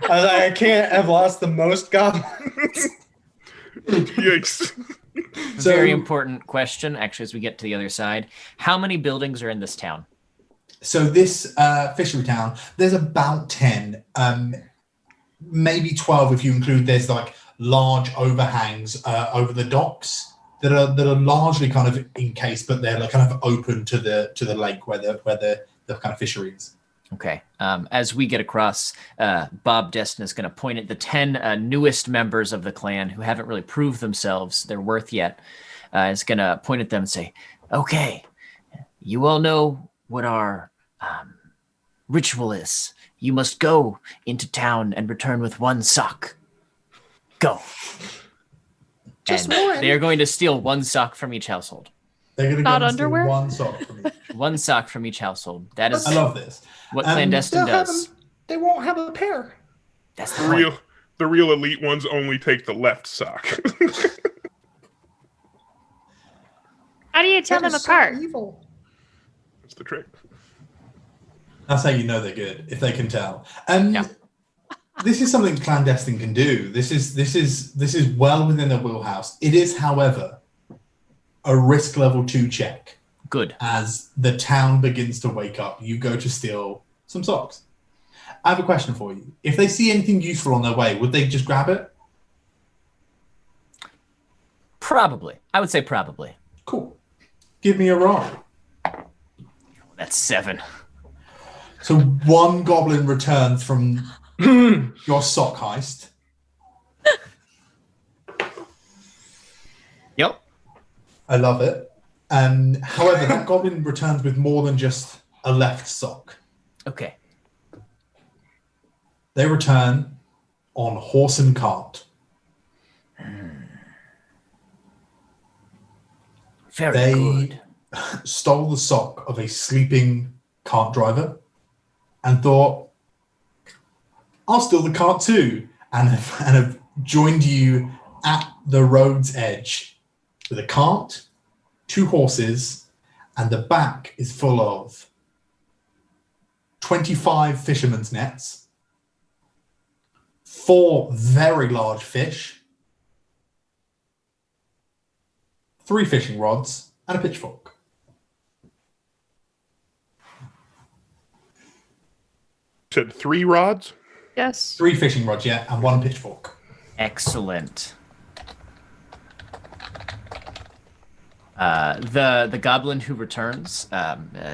I can't have lost the most goblins. Yikes. So- Very important question, actually, as we get to the other side. How many buildings are in this town? So this fishery town, there's about 10, maybe 12 if you include there's like large overhangs over the docks that are largely kind of encased, but they're like kind of open to the lake where the kind of fishery is. Okay. As we get across, Bob Destin is going to point at the 10 newest members of the clan who haven't really proved themselves their worth yet. Is going to point at them and say, "Okay, you all know what our ritual is. You must go into town and return with 1 sock. Go." Just and one. they are going to steal 1 sock from each household. They're going to Not go and steal underwear? 1 sock from each. 1 sock from each household. That is I love this. what Um, clandestine They'll have does. them, they won't have a pair. That's The the point. real elite ones only take the left sock. How do you tell That them is so apart? evil. That's the trick. That's how you know they're good, if they can tell. And Yeah. this is something clandestine can do. This is well within their wheelhouse. It is, however, a risk level 2 check. Good. As the town begins to wake up, you go to steal some socks. I have a question for you. If they see anything useful on their way, would they just grab it? Probably. I would say probably. Cool. Give me a roll. That's 7. So 1 goblin returns from your sock heist. Yep. I love it. However, that goblin returns with more than just a left sock. Okay. They return on horse and cart. Very They good. stole the sock of a sleeping cart driver and thought, I'll steal the cart too, and have joined you at the road's edge with a cart, 2 horses, and the back is full of 25 fishermen's nets, 4 very large fish, 3 fishing rods, and a pitchfork. Said 3 rods? Yes. 3 fishing rods, yeah, and 1 pitchfork. Excellent. The goblin who returns,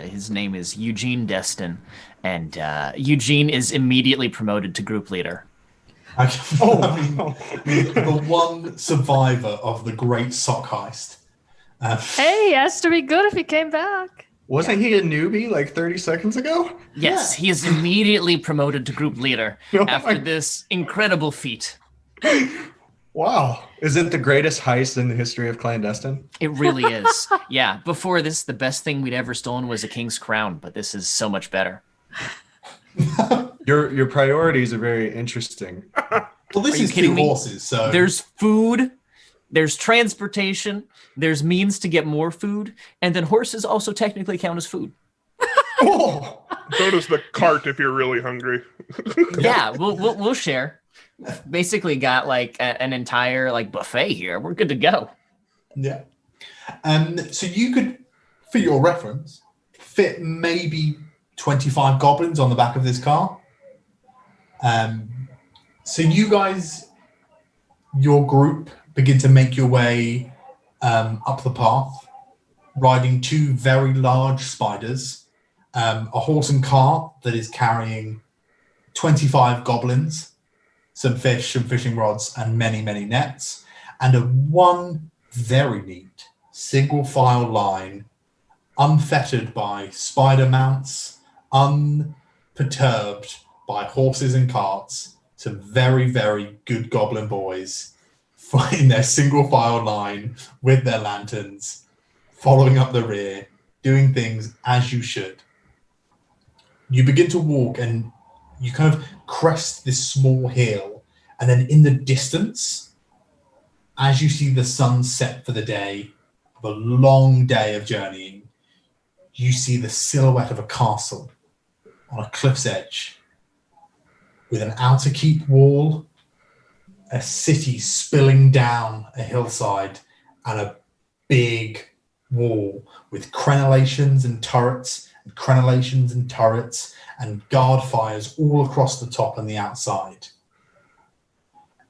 his name is Eugene Destin, and Eugene is immediately promoted to group leader. I mean, the one survivor of the Great Sock Heist. Hey, he has to be good if he came back. Wasn't he a newbie like 30 seconds ago? Yes, he is immediately promoted to group leader after this incredible feat. Wow. Is it the greatest heist in the history of Clandestine? It really is. Yeah, before this, the best thing we'd ever stolen was a king's crown, but this is so much better. Your priorities are very interesting. Well, this is 2 horses, so... There's food, there's transportation, there's means to get more food, and then horses also technically count as food. Oh! So does the cart if you're really hungry. Yeah, we'll share. Basically got like an entire like buffet here. We're good to go. Yeah. So you could, for your reference, fit maybe 25 goblins on the back of this car. So you guys, your group, begin to make your way up the path, riding 2 very large spiders, a horse and cart that is carrying 25 goblins, some fish, some fishing rods, and many, many nets, and one very neat single file line, unfettered by spider mounts, unperturbed by horses and carts, some very, very good goblin boys in their single file line with their lanterns, following up the rear, doing things as you should. You begin to walk and you kind of crest this small hill, and then in the distance, as you see the sun set for the day, of a long day of journeying, you see the silhouette of a castle on a cliff's edge with an outer keep wall, a city spilling down a hillside, and a big wall with crenellations and turrets and crenellations and turrets and guard fires all across the top and the outside.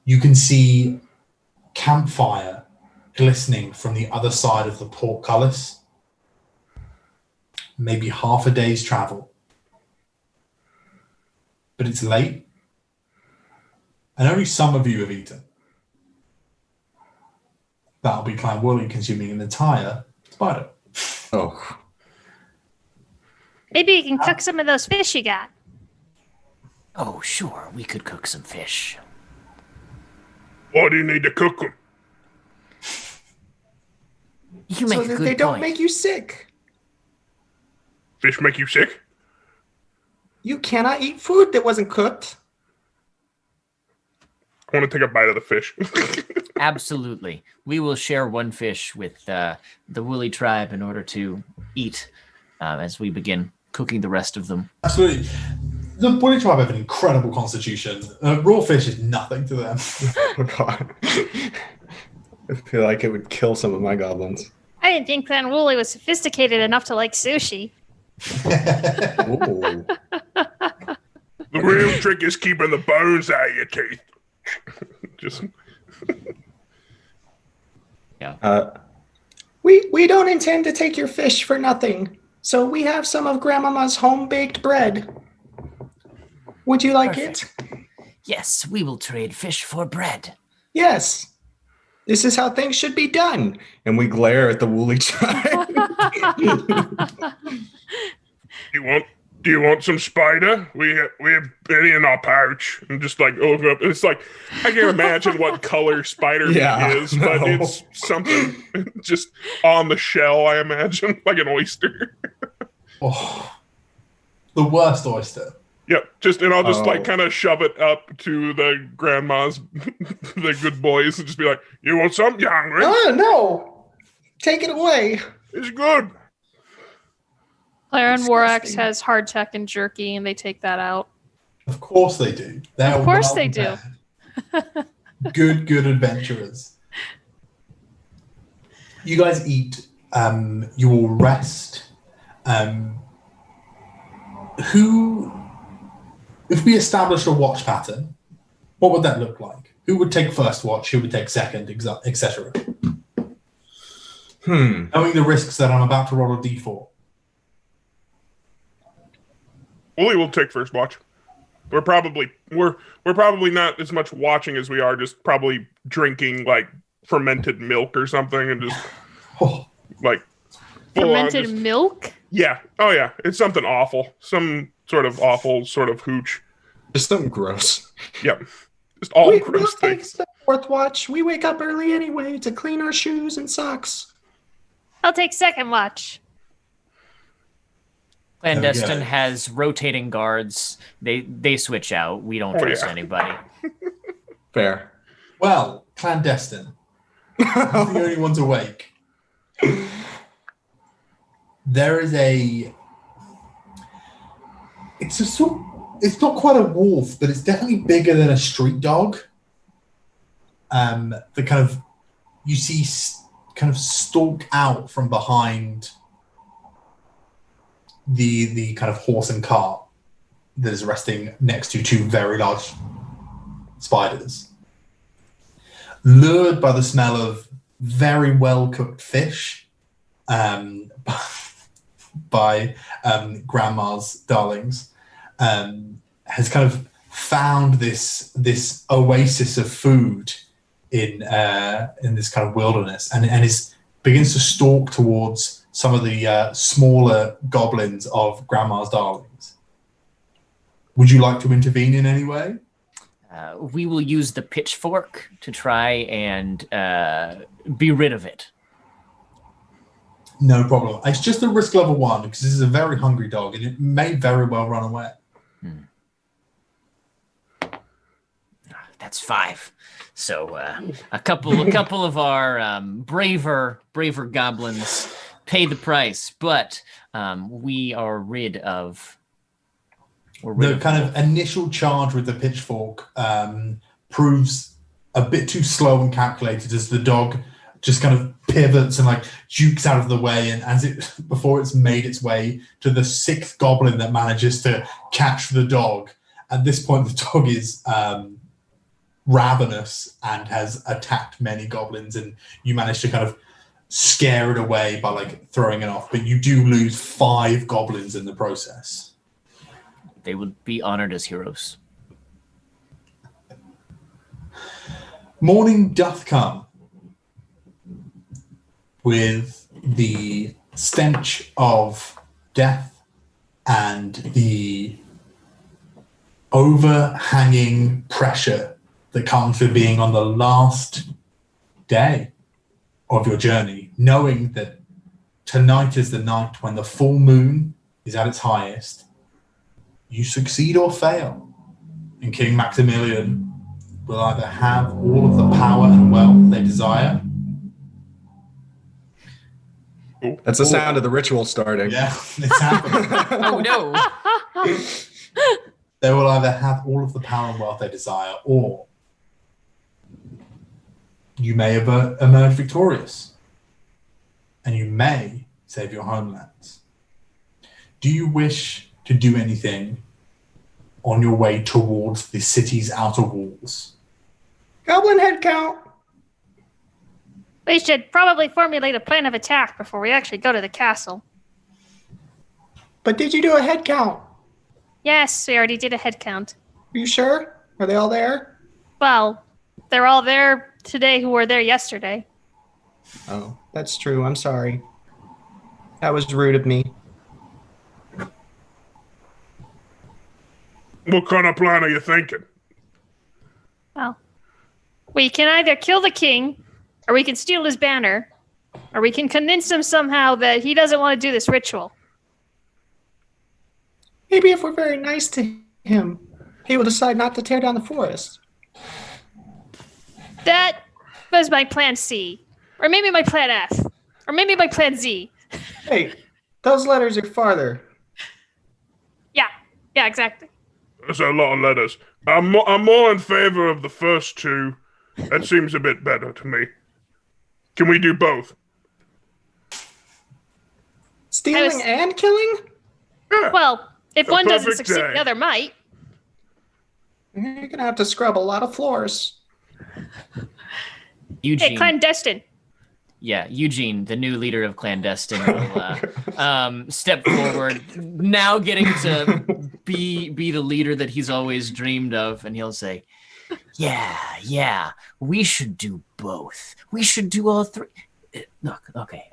You can see campfire glistening from the other side of the portcullis. Maybe half a day's travel. But it's late, and only some of you have eaten. That'll be Clan Wooly consuming an entire spider. Oh. Maybe you can cook some of those fish you got. Oh, sure, we could cook some fish. Why do you need to cook them? You make So a that good they don't point. make you sick. Fish make you sick? You cannot eat food that wasn't cooked. I want to take a bite of the fish. Absolutely. We will share 1 fish with the Woolly tribe in order to eat as we begin cooking the rest of them. Absolutely. The Woolly tribe have an incredible constitution. Raw fish is nothing to them. Oh, God. I feel like it would kill some of my goblins. I didn't think Clan Wooly was sophisticated enough to like sushi. Ooh. The real trick is keeping the bones out of your teeth. Just We don't intend to take your fish for nothing. So we have some of Grandmama's home-baked bread. Would you like it? Yes, we will trade fish for bread. Yes. This is how things should be done. And we glare at the Woolly tribe. Do you want some spider? We have plenty in our pouch. And just like look up. It's like I can't imagine what color spider meat is, but no. it's something just on the shell, I imagine, like an oyster. Oh, the worst oyster. Yep. And I'll just like kind of shove it up to the grandmas, the good boys, and just be like, "You want some? You hungry? Oh, no. Take it away. It's good." Claren Warax has hardtack and jerky, and they take that out. Of course they do. They're Of course well they do. prepared. Good adventurers. You guys eat. You will rest. If we established a watch pattern, what would that look like? Who would take first watch? Who would take second, etc.? Knowing the risks that I'm about to roll a d4. Wooly will take first watch. We're probably not as much watching as we are just probably drinking like fermented milk or something and just like Fermented milk? Yeah. Oh yeah. It's something awful. Some sort of awful sort of hooch. Just something gross. Yep. Just all We'll gross take things. the fourth watch. We wake up early anyway to clean our shoes and socks. I'll take second watch. Clandestine has rotating guards. They switch out. We don't trust anybody. Fair. Well, clandestine. You're the only ones awake. There is it's not quite a wolf, but it's definitely bigger than a street dog. You see kind of stalk out from behind the kind of horse and cart that is resting next to two very large spiders. Lured by the smell of very well cooked fish, by Grandma's darlings, has kind of found this oasis of food in this kind of wilderness, and begins to stalk towards some of the smaller goblins of Grandma's darlings. Would you like to intervene in any way? We will use the pitchfork to try and be rid of it. No problem. It's just a risk level 1 because this is a very hungry dog and it may very well run away. That's 5. So a couple of our braver goblins pay the price, but we are rid of. The kind of initial charge with the pitchfork proves a bit too slow and calculated as the dog just kind of pivots and like jukes out of the way, and before it's made its way to the 6th goblin that manages to catch the dog. At this point, the dog is ravenous and has attacked many goblins, and you manage to kind of scare it away by like throwing it off, but you do lose 5 goblins in the process. They would be honored as heroes. Morning doth come with the stench of death and the overhanging pressure that comes with being on the last day of your journey, knowing that tonight is the night when the full moon is at its highest. You succeed or fail, and King Maximilian will either have all of the power and wealth they desire. That's the sound of the ritual starting. Yeah, it's happening. Oh no! They will either have all of the power and wealth they desire, or you may emerge victorious, and you may save your homelands. Do you wish to do anything on your way towards the city's outer walls? Goblin head count. We should probably formulate a plan of attack before we actually go to the castle. But did you do a head count? Yes, we already did a head count. Are you sure? Are they all there? Well, they're all there today who were there yesterday. Oh, that's true. I'm sorry. That was rude of me. What kind of plan are you thinking? Well, we can either kill the king, or we can steal his banner, or we can convince him somehow that he doesn't want to do this ritual. Maybe if we're very nice to him, he will decide not to tear down the forest. That was my plan C. Or maybe my plan F. Or maybe my plan Z. Hey, those letters are farther. Yeah, exactly. That's a lot of letters. I'm more in favor of the first 2. That seems a bit better to me. Can we do both? Stealing and killing? Yeah, Well, if A one doesn't perfect succeed, day. the other might. You're going to have to scrub a lot of floors. Eugene. Hey, clandestine. Yeah, Eugene, the new leader of Clandestine, will step forward, now getting to be the leader that he's always dreamed of, and he'll say, yeah, we should do both. We should do all three. Look, okay.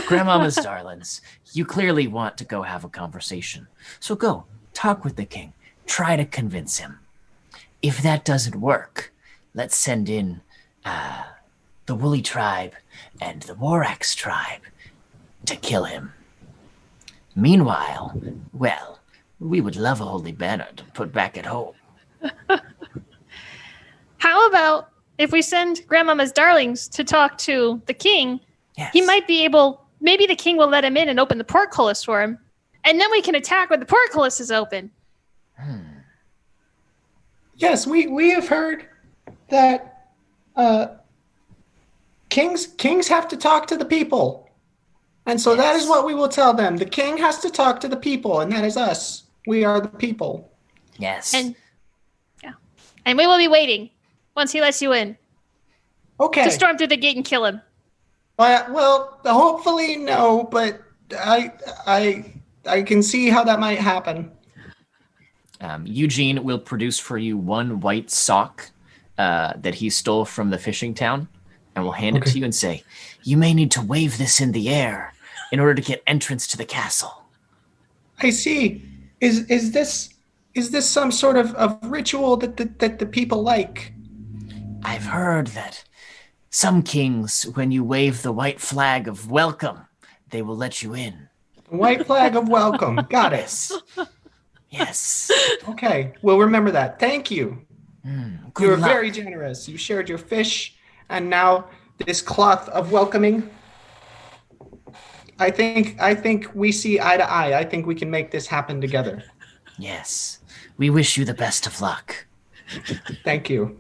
Grandmama's darlings, you clearly want to go have a conversation. So go, talk with the king. Try to convince him. If that doesn't work, let's send in the Woolly tribe and the Morax tribe to kill him. Meanwhile, well, we would love a holy banner to put back at home. How about if we send Grandmama's darlings to talk to the king? Yes. He might be able, maybe the king will let him in and open the portcullis for him. And then we can attack when the portcullis is open. Yes, we have heard that kings have to talk to the people. And so that is what we will tell them. The king has to talk to the people, and that is us. We are the people. Yes. And we will be waiting once he lets you in Okay. to storm through the gate and kill him. Well, hopefully no, but I can see how that might happen. Eugene will produce for you one white sock that he stole from the fishing town, and will hand it to you and say, you may need to wave this in the air in order to get entrance to the castle. I see. Is this some sort of ritual that the people like? I've heard that some kings, when you wave the white flag of welcome, they will let you in. White flag of welcome. Got it. Yes. Okay, we'll remember that. Thank you. Good You were luck. very generous. You shared your fish, and now this cloth of welcoming. I think we see eye to eye. I think we can make this happen together. Yes. We wish you the best of luck. Thank you.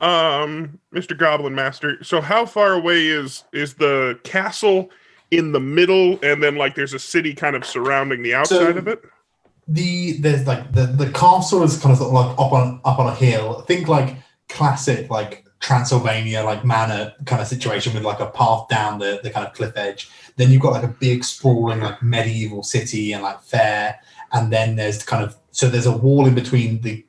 Mr. Goblin Master, so how far away is the castle in the middle, and then like there's a city kind of surrounding the outside of it? There's like the castle is kind of like up on a hill. Think like classic like Transylvania like manor kind of situation with like a path down the kind of cliff edge. Then you've got like a big sprawling like medieval city and like fair, and then there's there's a wall in between the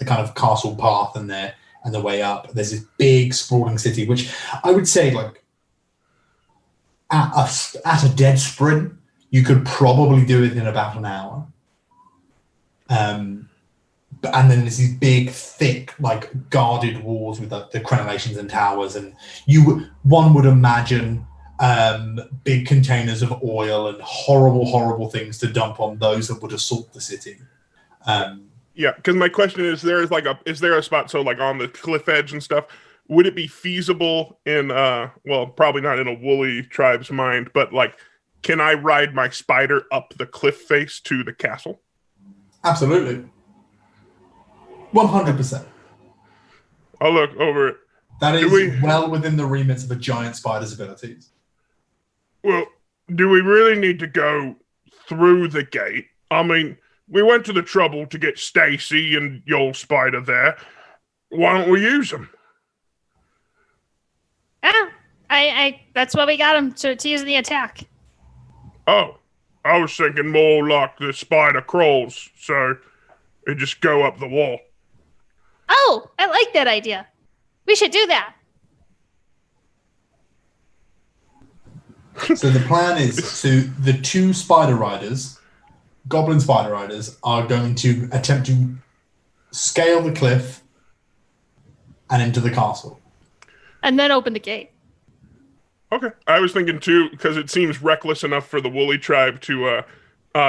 kind of castle path and the way up. There's this big sprawling city, which I would say like at a dead sprint you could probably do it in about an hour. And then there's these big, thick, like guarded walls with the crenellations and towers, and one would imagine big containers of oil and horrible things to dump on those that would assault the city. Yeah, because my question is there a spot, so like on the cliff edge and stuff, would it be feasible in probably not in a Woolly tribe's mind, but like, can I ride my spider up the cliff face to the castle? Absolutely. 100%. I'll look over it. That is well within the remits of a giant spider's abilities. Well, do we really need to go through the gate? I mean, we went to the trouble to get Stacy and your spider there. Why don't we use them? I that's why we got him to use in the attack. Oh, I was thinking more like the spider crawls, so it just go up the wall. Oh, I like that idea. We should do that. So the plan is the two spider riders, goblin spider riders, are going to attempt to scale the cliff and into the castle. And then open the gate. Okay. I was thinking too, because it seems reckless enough for the Woolly tribe to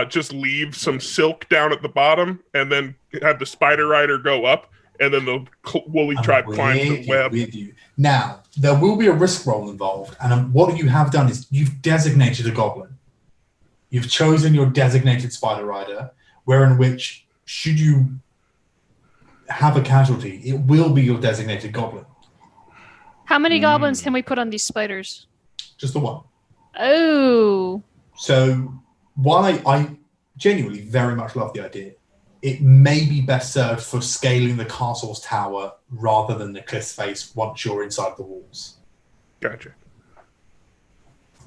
just leave some silk down at the bottom and then have the spider rider go up, and then the Woolly tribe climbs the web. With you. Now, there will be a risk roll involved, and what you have done is you've designated a goblin. You've chosen your designated spider rider, wherein which, should you have a casualty, it will be your designated goblin. How many goblins can we put on these spiders? Just the one. Oh. So while I genuinely very much love the idea, it may be best served for scaling the castle's tower rather than the cliff's face once you're inside the walls. Gotcha.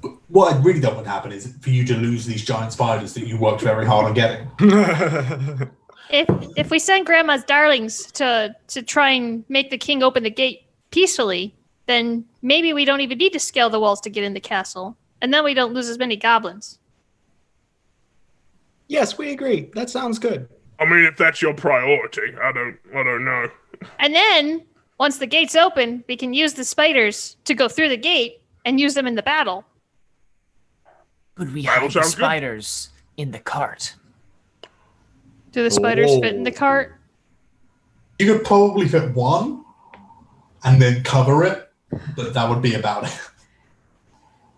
But what I really don't want to happen is for you to lose these giant spiders that you worked very hard on getting. If we send Grandma's darlings to try and make the king open the gate peacefully, then maybe we don't even need to scale the walls to get in the castle, and then we don't lose as many goblins. Yes, we agree. That sounds good. I mean, if that's your priority, I don't know. And then once the gate's open, we can use the spiders to go through the gate and use them in the battle. Could we Battle hide the sounds good. spiders in the cart? Do the spiders fit in the cart? You could probably fit one and then cover it, but that would be about it.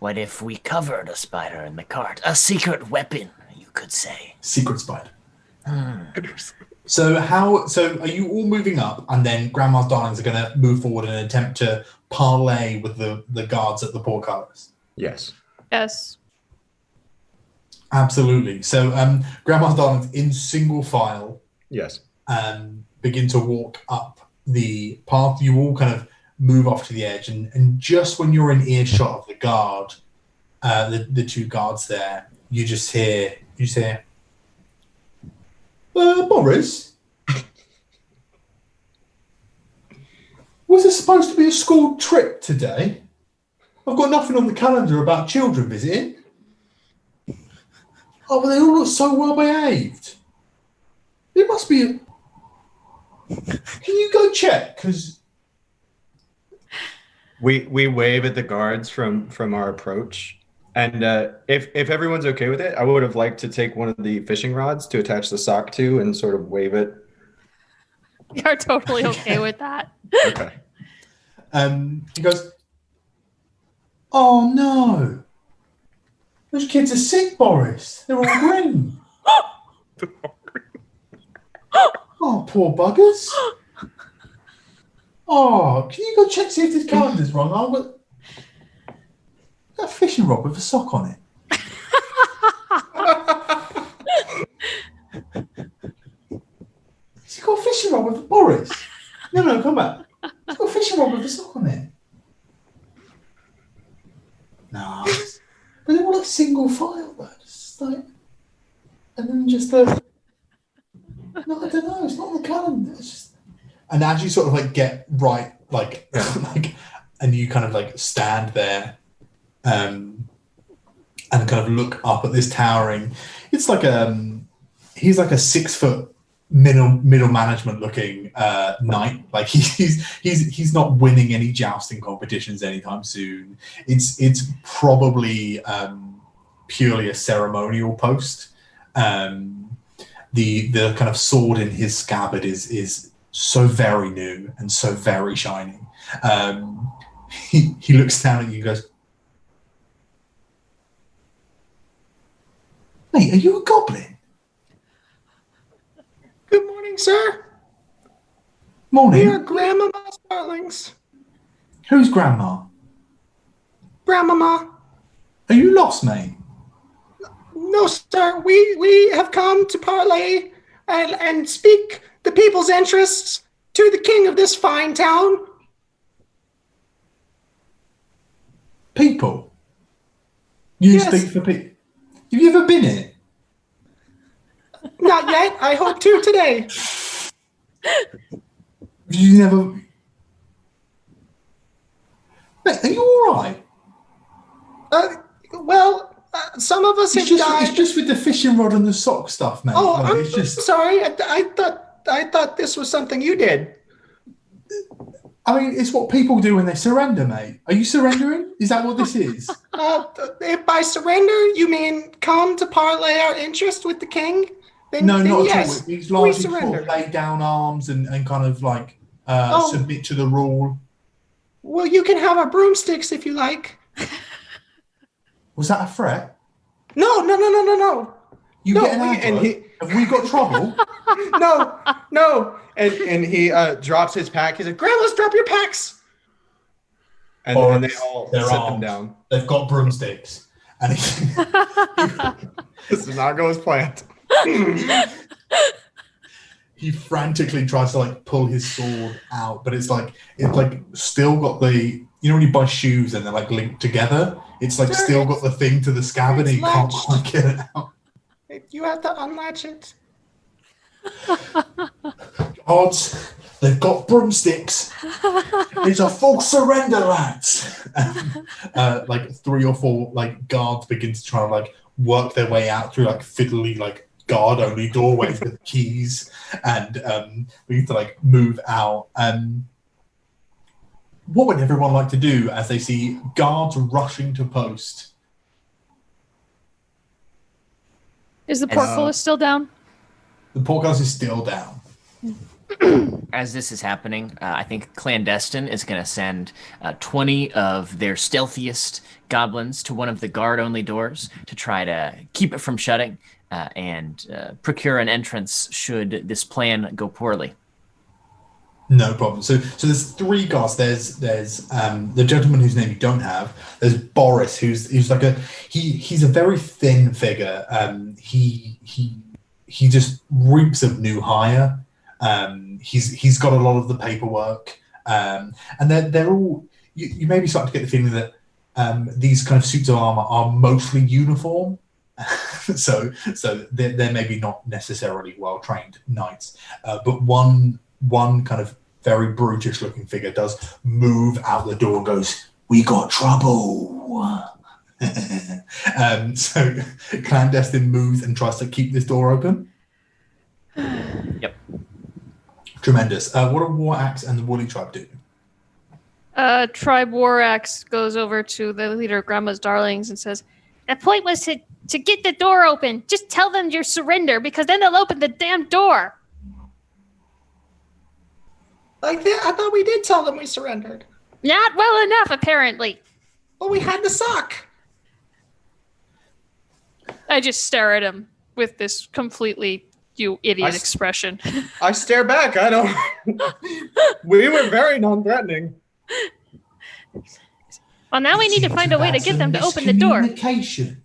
What if we covered a spider in the cart? A secret weapon, you could say. Secret spider. So are you all moving up, and then Grandma's darlings are going to move forward and attempt to parlay with the guards at the portcullis? Yes. Yes. Absolutely. So Grandma's darlings in single file Yes. begin to walk up the path. You all kind of move off to the edge, and just when you're in earshot of the guard, the two guards there, you just hear Boris, was it supposed to be a school trip today? I've got nothing on the calendar about children visiting. Oh, but they all look so well behaved. It must be a... Can you go check? Because We wave at the guards from our approach, and if everyone's okay with it, I would have liked to take one of the fishing rods to attach the sock to and sort of wave it. We are totally okay with that. Okay. he goes, oh no, those kids are sick, Boris. They're all green. Oh, poor buggers. Oh, can you go check see if this calendar's wrong? Oh, but that fishing rod with a sock on it. He's got a fishing rod with a Boris. No, come back. He's got a fishing rod with a sock on it. No, but they're all like single file though. Just like, and then just no, I don't know. It's not on the calendar. It's just. And as you sort of like get right, like, and you kind of like stand there, and kind of look up at this towering. It's like he's like a 6 foot middle management looking knight. Like he's not winning any jousting competitions anytime soon. It's probably purely a ceremonial post. The kind of sword in his scabbard is so very new and so very shiny. He looks down at you and goes, mate, are you a goblin? Good morning, sir. Morning. We are Grandmama's darlings. Who's Grandma? Grandmama. Are you lost, mate? No, sir. We have come to parlay and speak the people's interests to the king of this fine town. People? You Yes. speak for people? Have you ever been here? Not yet. I hope to today. You never... Mate, are you all right? Some of us have died. It's just with the fishing rod and the sock stuff, mate. Oh, Like, I'm it's just... sorry. I thought this was something you did. I mean, it's what people do when they surrender, mate. Are you surrendering? Is that what this is? If by surrender you mean come to parlay our interest with the king, then No, then not yes, at all. He's we largely sort surrender. of lay down arms and kind of like Oh. submit to the rule. Well, you can have our broomsticks if you like. Was that a threat? No. You No, get an we- aggro? and he- Have we got trouble? No. And he drops his pack. He said, "Grandmas, drop your packs." And then they all They're set them armed. down. They've got broomsticks. and This did not go as planned. he frantically tries to like pull his sword out, but it's like still got the, you know when you buy shoes and they're like linked together, it's like still got the thing to the scab and he can't quite get it out. You have to unlatch it. Odds, they've got broomsticks. It's a full surrender, lads. Like 3 or 4 like guards begin to try to like work their way out through like fiddly like guard-only doorways with keys, and we need to like move out. What would everyone like to do as they see guards rushing to post? Is the portcullis still down? The portcullis is still down. As this is happening, I think Clandestine is going to send 20 of their stealthiest goblins to one of the guard-only doors to try to keep it from shutting and procure an entrance should this plan go poorly. No problem. So there's 3 guards. There's the gentleman whose name you don't have. There's Boris, who's like he's a very thin figure. He just reeks of new hire. He's got a lot of the paperwork, and they're all. You maybe start to get the feeling that these kind of suits of armor are mostly uniform. so they're maybe not necessarily well trained knights, but one kind of very brutish looking figure does move out the door and goes, "We got trouble." So Clandestine moves and tries to keep this door open. Yep. Tremendous. What do War Axe and the Woolly Tribe do? Tribe War Axe goes over to the leader of Grandma's Darlings and says, The point was to get the door open. Just tell them you surrender, because then they'll open the damn door. Like that, I thought we did tell them we surrendered. Not well enough, apparently. Well, we had the sock. I just stare at him with this completely "you idiot" expression. I stare back. I don't. We were very non-threatening. Well, now we need to find a way to get them to open the door. Communication.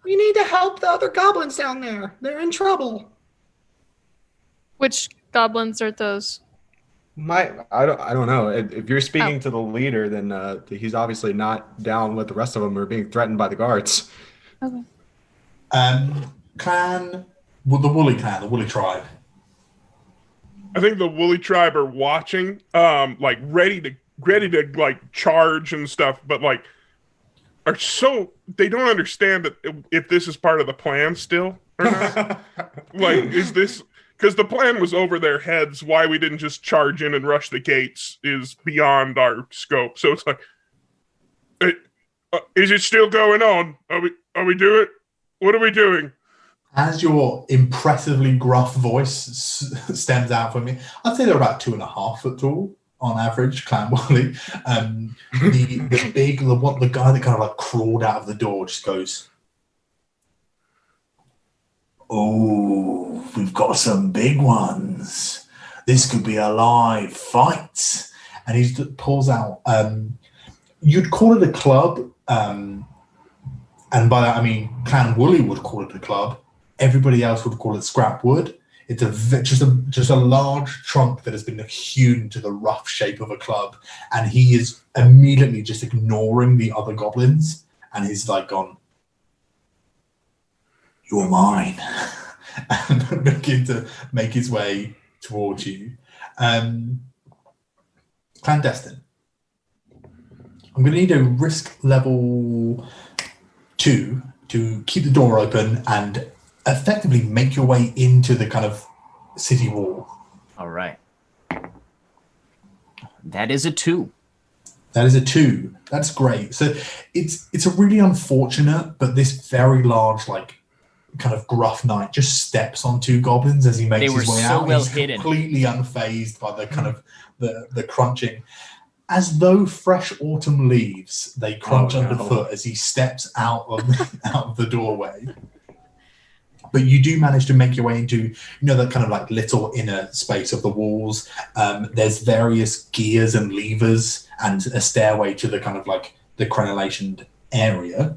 We need to help the other goblins down there. They're in trouble. Which goblins are those? I don't know. If you're speaking to the leader, then he's obviously not down with the rest of them or being threatened by the guards. Okay. The Woolly clan, the Woolly tribe. I think the Woolly tribe are watching, like ready to like charge and stuff, but like are so they don't understand that if this is part of the plan still or not. Like, is this because the plan was over their heads? Why we didn't just charge in and rush the gates is beyond our scope. So it's like, is it still going on? Are we doing? What are we doing? As your impressively gruff voice stems out from me, I'd say they're about 2.5 foot tall on average, Clan Woolly. The guy that kind of like crawled out of the door just goes, "Oh, we've got some big ones. This could be a live fight." And he pulls out, you'd call it a club, and by that I mean Clan Woolly would call it a club. Everybody else would call it scrap wood. It's just a large trunk that has been hewn to the rough shape of a club, and he is immediately just ignoring the other goblins, and he's like gone, "You're mine," and begin to make his way towards you. Clandestine. I'm going to need a risk level 2 to keep the door open and effectively make your way into the kind of city wall. All right. That is a 2. That is a 2. That's great. So it's a really unfortunate, but this very large, like, kind of gruff knight just steps on 2 goblins as he makes his way out. Well He's hidden. Completely unfazed by the kind of the crunching. As though fresh autumn leaves, they crunch underfoot as he steps out of the doorway. But you do manage to make your way into, that kind of like little inner space of the walls. There's various gears and levers and a stairway to the kind of like the crenellation area.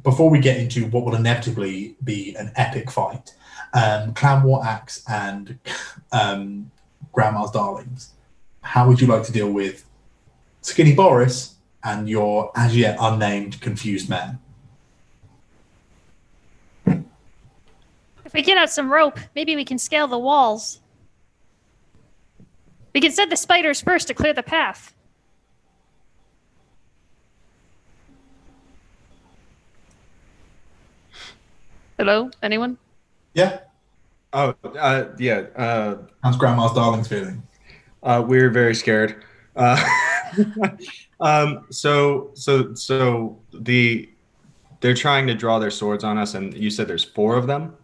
Before we get into what will inevitably be an epic fight, Clan War Axe and Grandma's Darlings, how would you like to deal with Skinny Boris and your as yet unnamed confused man? If we get out some rope, maybe we can scale the walls. We can send the spiders first to clear the path. Hello? Anyone? Yeah. Oh, yeah. How's Grandma's Darlings feeling? We're very scared. So they're trying to draw their swords on us, and you said there's 4 of them.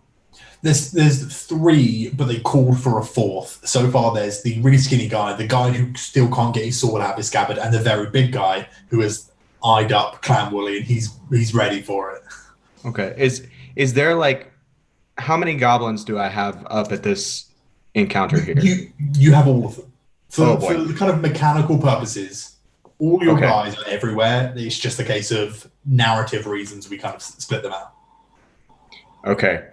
There's 3, but they called for a 4th. So far, there's the really skinny guy, the guy who still can't get his sword out of his scabbard, and the very big guy who has eyed up Clan Wooly, and he's ready for it. Okay. Is there like, how many goblins do I have up at this encounter here? You have all of them. For boy. the kind of mechanical purposes, all your guys are everywhere. It's just a case of narrative reasons we kind of split them out. Okay.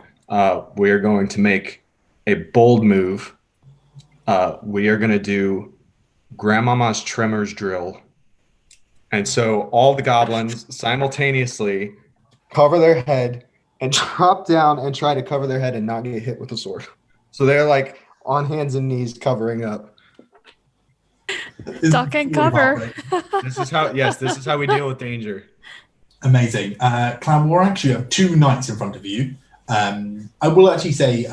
We are going to make a bold move. We are going to do Grandmama's Tremors drill. And so all the goblins simultaneously cover their head and drop down and try to cover their head and not get hit with a sword. So they're like on hands and knees covering up. Duck and cover. This is how we deal with danger. Amazing. Clan War, actually, you have 2 knights in front of you. I will actually say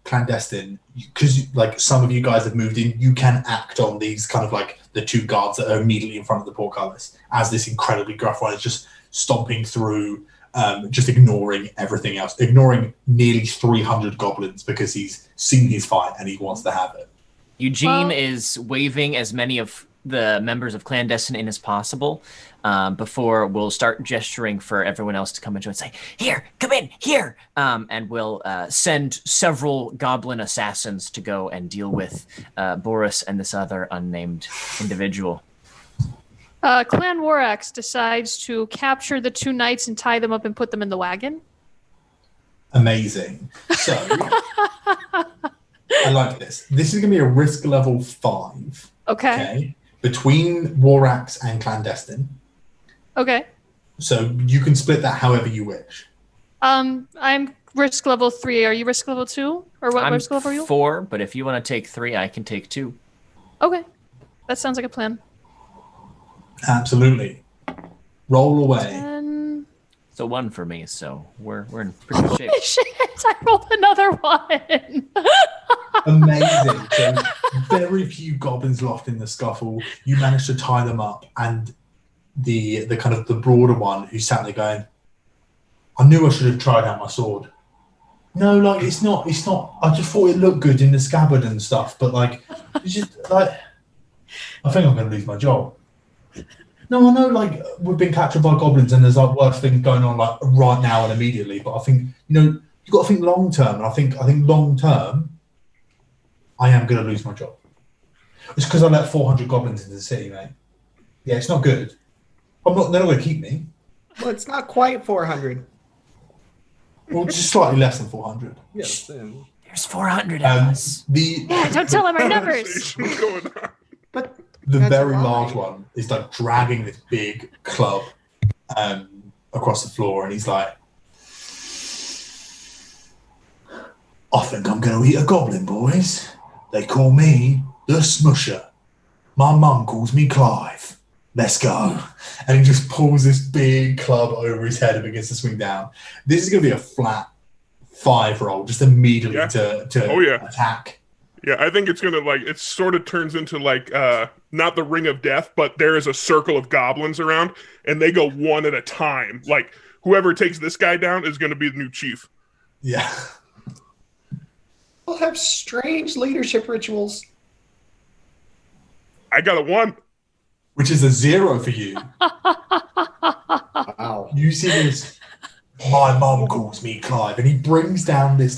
clandestine, because like some of you guys have moved in, you can act on these kind of like the 2 guards that are immediately in front of the portcullis as this incredibly gruff one is just stomping through, just ignoring everything else, ignoring nearly 300 goblins because he's seen his fight and he wants to have it. Eugene is waving as many of the members of Clandestine in as possible before we'll start gesturing for everyone else to come and join. Say, here, come in, here. And we'll send several goblin assassins to go and deal with Boris and this other unnamed individual. Clan Warax decides to capture the 2 knights and tie them up and put them in the wagon. Amazing. So, I like this. This is going to be a risk level 5. Okay. Between Warax and Clandestine. Okay. So you can split that however you wish. I'm risk level 3. Are you risk level 2? Or what risk level are you? 4, but if you want to take 3, I can take 2. Okay. That sounds like a plan. Absolutely. Roll away. It's a 1 for me, so we're in pretty good shape. Shit, I rolled another 1. Amazing. So very few goblins lost in the scuffle. You managed to tie them up, and the kind of the broader one who sat there going, I knew I should have tried out my sword. No, like it's not I just thought it looked good in the scabbard and stuff, but like it's just like I think I'm gonna lose my job. No, I know like we've been captured by goblins and there's like worse things going on like right now and immediately, but I think, you've got to think long term, and I think long term I am going to lose my job. It's because I let 400 goblins into the city, mate. Yeah, it's not good. They're not going to keep me. Well, it's not quite 400. Well, just slightly less than 400. Yes. There's 400 of us. Yeah, don't tell them our numbers. What's going on? But The that's very right. large one is like dragging this big club across the floor, and he's like, I think I'm going to eat a goblin, boys. They call me the Smusher. My mum calls me Clive. Let's go. And he just pulls this big club over his head and begins to swing down. This is going to be a flat 5 roll, just immediately to attack. Yeah, I think it's gonna it sort of turns into not the ring of death, but there is a circle of goblins around, and they go one at a time. Like whoever takes this guy down is gonna be the new chief. Yeah. We'll have strange leadership rituals. I got a 1. Which is a 0 for you. Wow. You see this, my mum calls me Clive, and he brings down this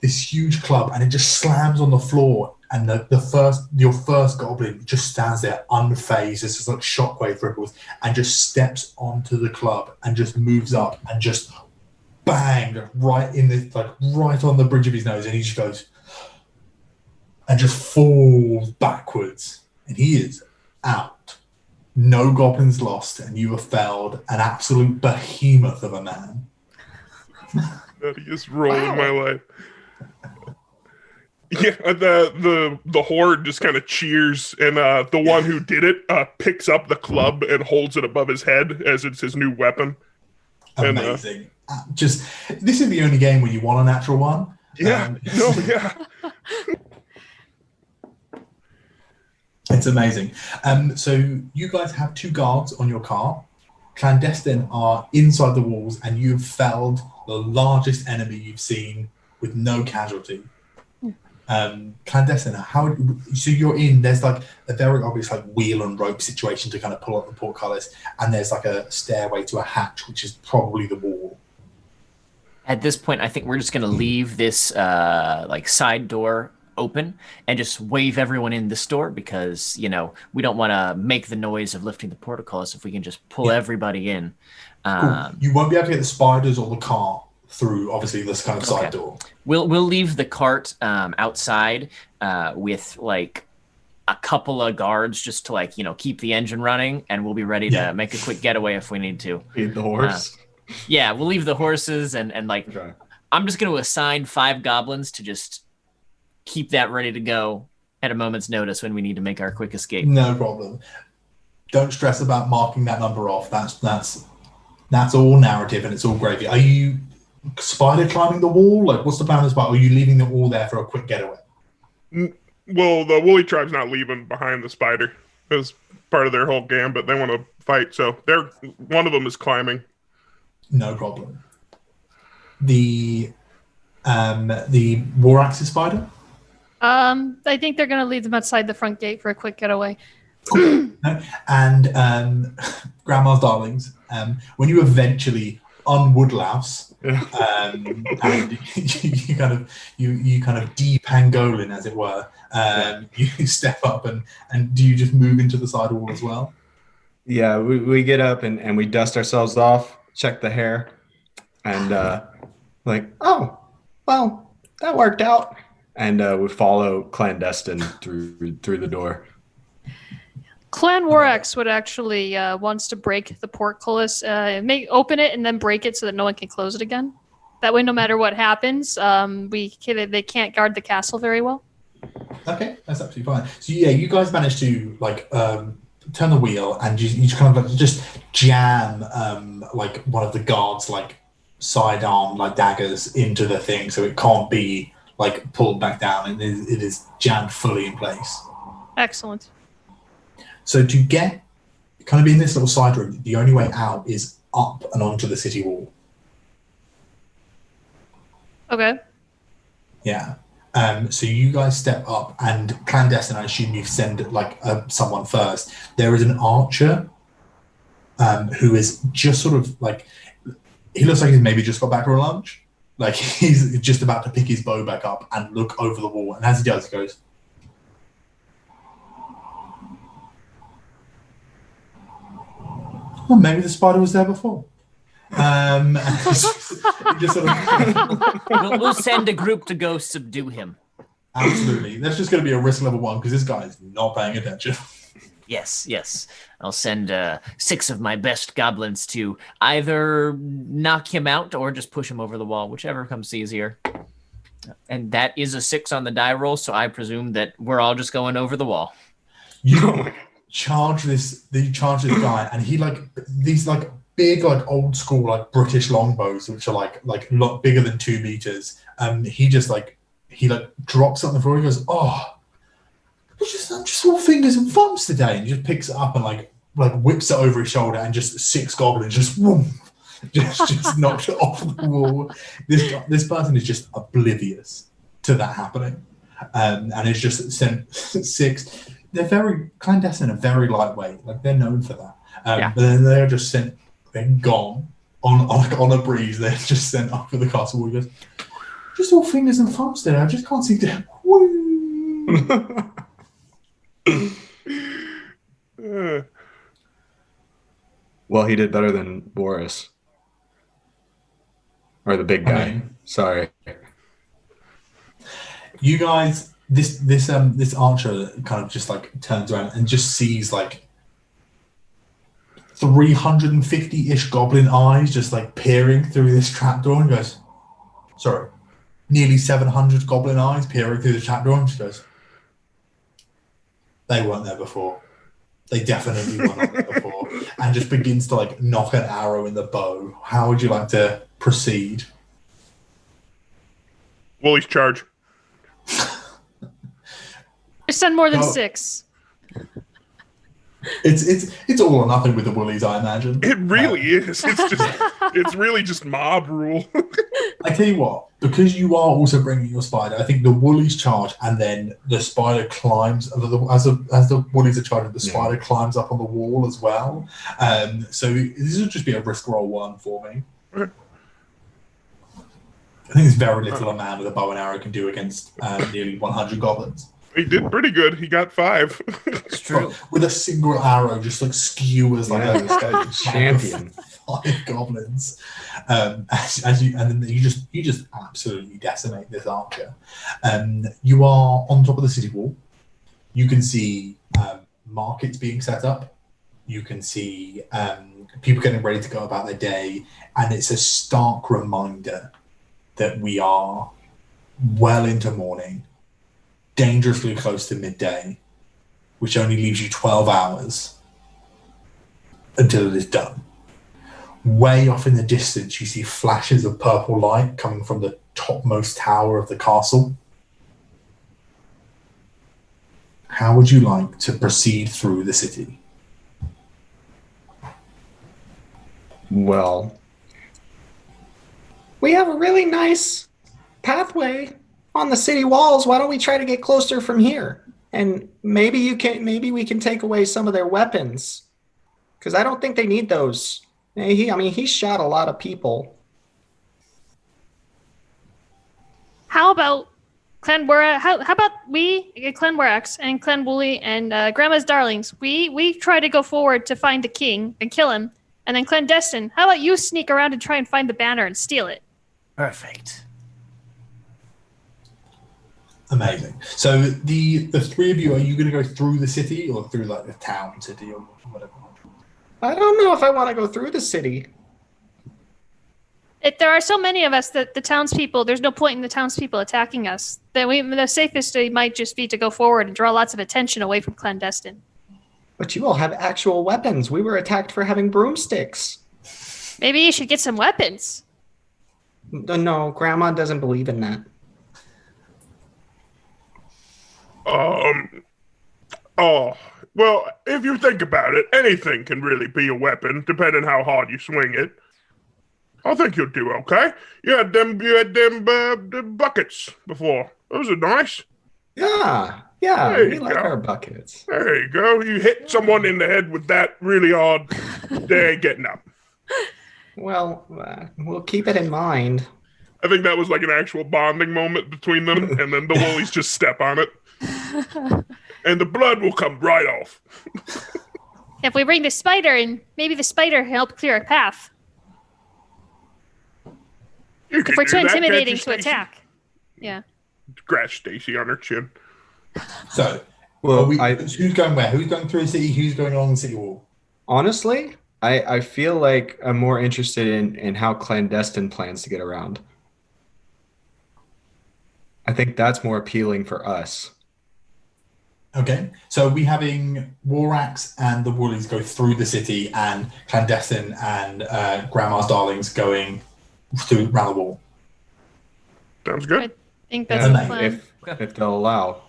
huge club, and it just slams on the floor and your first goblin just stands there unfazed. It's just like shockwave ripples, and just steps onto the club and just moves up and just bang right in the right on the bridge of his nose, and he just goes and just falls backwards, and he is out. No goblins lost, and you have felled an absolute behemoth of a man. That is rolling my life. Yeah, the horde just kind of cheers, and the one who did it picks up the club and holds it above his head as it's his new weapon. Amazing. Just this is the only game where you want a natural one. Yeah. It's amazing. So you guys have 2 guards on your car. Clandestine are inside the walls, and you've felled the largest enemy you've seen with no casualty. Clandestine, so you're in, there's like a very obvious like wheel and rope situation to kind of pull up the portcullis, and there's like a stairway to a hatch, which is probably the wall. At this point, I think we're just going to leave this like side door open and just wave everyone in this door, because we don't want to make the noise of lifting the portcullis if we can just pull everybody in. Cool. You won't be able to get the spiders or the car through, obviously, this kind of side door. We'll leave the cart outside with like a couple of guards just to keep the engine running, and we'll be ready to make a quick getaway if we need to. Feed the horse. Yeah, we'll leave the horses and Okay. I'm just going to assign 5 goblins to just keep that ready to go at a moment's notice when we need to make our quick escape. No problem. Don't stress about marking that number off. That's all narrative, and it's all gravy. Are you spider climbing the wall? Like, what's the plan as well? Are you leaving them all there for a quick getaway? Well, the Woolly tribe's not leaving behind the spider as part of their whole gambit. They want to fight, so one of them is climbing. No problem. The war axis spider? I think they're going to leave them outside the front gate for a quick getaway. And Grandma's darlings, when you eventually unwoodlouse, and you kind of de-pangolin, as it were, you step up and do you just move into the side wall as well? Yeah, we get up and we dust ourselves off, check the hair, and Oh, well, that worked out. and we follow Clandestine through the door. Clan Warax would actually wants to break the portcullis, open it and then break it so that no one can close it again. That way, no matter what happens, they can't guard the castle very well. Okay, that's absolutely fine. So yeah, you guys managed to turn the wheel and you just kind of just jam one of the guards sidearm daggers into the thing, so it can't be pulled back down, and it is jammed fully in place. Excellent. So to get kind of in this little side room, the only way out is up and onto the city wall. Okay. Yeah. So you guys step up, and Clandestine, I assume you send someone first. There is an archer who is just sort of he looks like he's maybe just got back from lunch. He's just about to pick his bow back up and look over the wall. And as he does, he goes, well, maybe the spider was there before. Just sort of We'll send a group to go subdue him. Absolutely. That's just going to be a risk level 1 because this guy is not paying attention. Yes. I'll send 6 of my best goblins to either knock him out or just push him over the wall, whichever comes easier. And that is a 6 on the die roll, so I presume that we're all just going over the wall. You charge this guy, and he these big old school British longbows, which are a lot bigger than 2 meters. He just he drops it on the floor. He goes, "Oh, I'm just all fingers and thumbs today," and he just picks it up and whips it over his shoulder, and just 6 goblins just knocked it off the wall. This person is just oblivious to that happening, and it's just sent 6. They're very clandestine and very lightweight. They're known for that. But then they're just sent. They're gone on a breeze. They're just sent up to the castle wall. He goes, "Just all fingers and thumbs today. I just can't seem to." Well, he did better than Boris. Or the big guy. mean- Sorry. You guys, this archer kind of just like turns around and just sees like 350-ish goblin eyes just like peering through this trapdoor and goes, sorry, nearly 700 goblin eyes peering through the trapdoor, and she goes, they weren't there before. They definitely weren't there before. And just begins to like knock an arrow in the bow. How would you like to proceed? Woolie's charge. Send more than Oh. 6. It's all or nothing with the woolies, I imagine. It really is. It's really just mob rule. I tell you what, because you are also bringing your spider, I think the woolies charge, and then the spider climbs as the woolies are charging. The spider climbs up on the wall as well. So this will just be a risk roll 1 for me. Okay. I think there's very little a man with a bow and arrow can do against nearly 100 goblins. He did pretty good. He got 5. It's true. With a single arrow, just like skewers like Yeah, this guy's a champion. 5 goblins. As you, and then you just absolutely decimate this archer. You are on top of the city wall. You can see markets being set up. You can see people getting ready to go about their day, and it's a stark reminder that we are well into morning, dangerously close to midday, which only leaves you 12 hours until it is done. Way off in the distance, you see flashes of purple light coming from the topmost tower of the castle. How would you like to proceed through the city? Well, We have a really nice pathway on the city walls. Why don't we try to get closer from here? And maybe we can take away some of their weapons. Because I don't think they need those. He shot a lot of people. How about Clan Wara? How about we, Clan Warax and Clan Wooly and Grandma's Darlings? We try to go forward to find the king and kill him, and then Clandestine, how about you sneak around and try and find the banner and steal it? Perfect. Amazing. So the 3 of you, are you going to go through the city or through like the town city or whatever? I don't know if I want to go through the city. If there are so many of us that the townspeople, there's no point in the townspeople attacking us. Then the safest way might just be to go forward and draw lots of attention away from Clandestine. But you all have actual weapons. We were attacked for having broomsticks. Maybe you should get some weapons. No, Grandma doesn't believe in that. Oh, well, if you think about it, anything can really be a weapon, depending how hard you swing it. I think you'll do okay. You had them buckets before. Those are nice. Yeah, There we you like go. our buckets. There you go. You hit someone in the head with that really hard, they ain't getting up. Well, we'll keep it in mind. I think that was like an actual bonding moment between them, and then the woolies just step on it. And the blood will come right off. If we bring the spider in, maybe the spider can help clear a path. You If can we're do too that, can't intimidating you, to Stacy? attack. Yeah. Scratch Stacy on her chin. So, well, who's going where? Who's going through the city? Who's going along the city wall? honestly, I feel like I'm more interested in how Clandestine plans to get around. I think that's more appealing for us. Okay, so we having Warax and the Woolies go through the city, and Clandestine and Grandma's Darlings going through around the wall. Sounds good. I think that's Yeah. the plan. If they'll allow.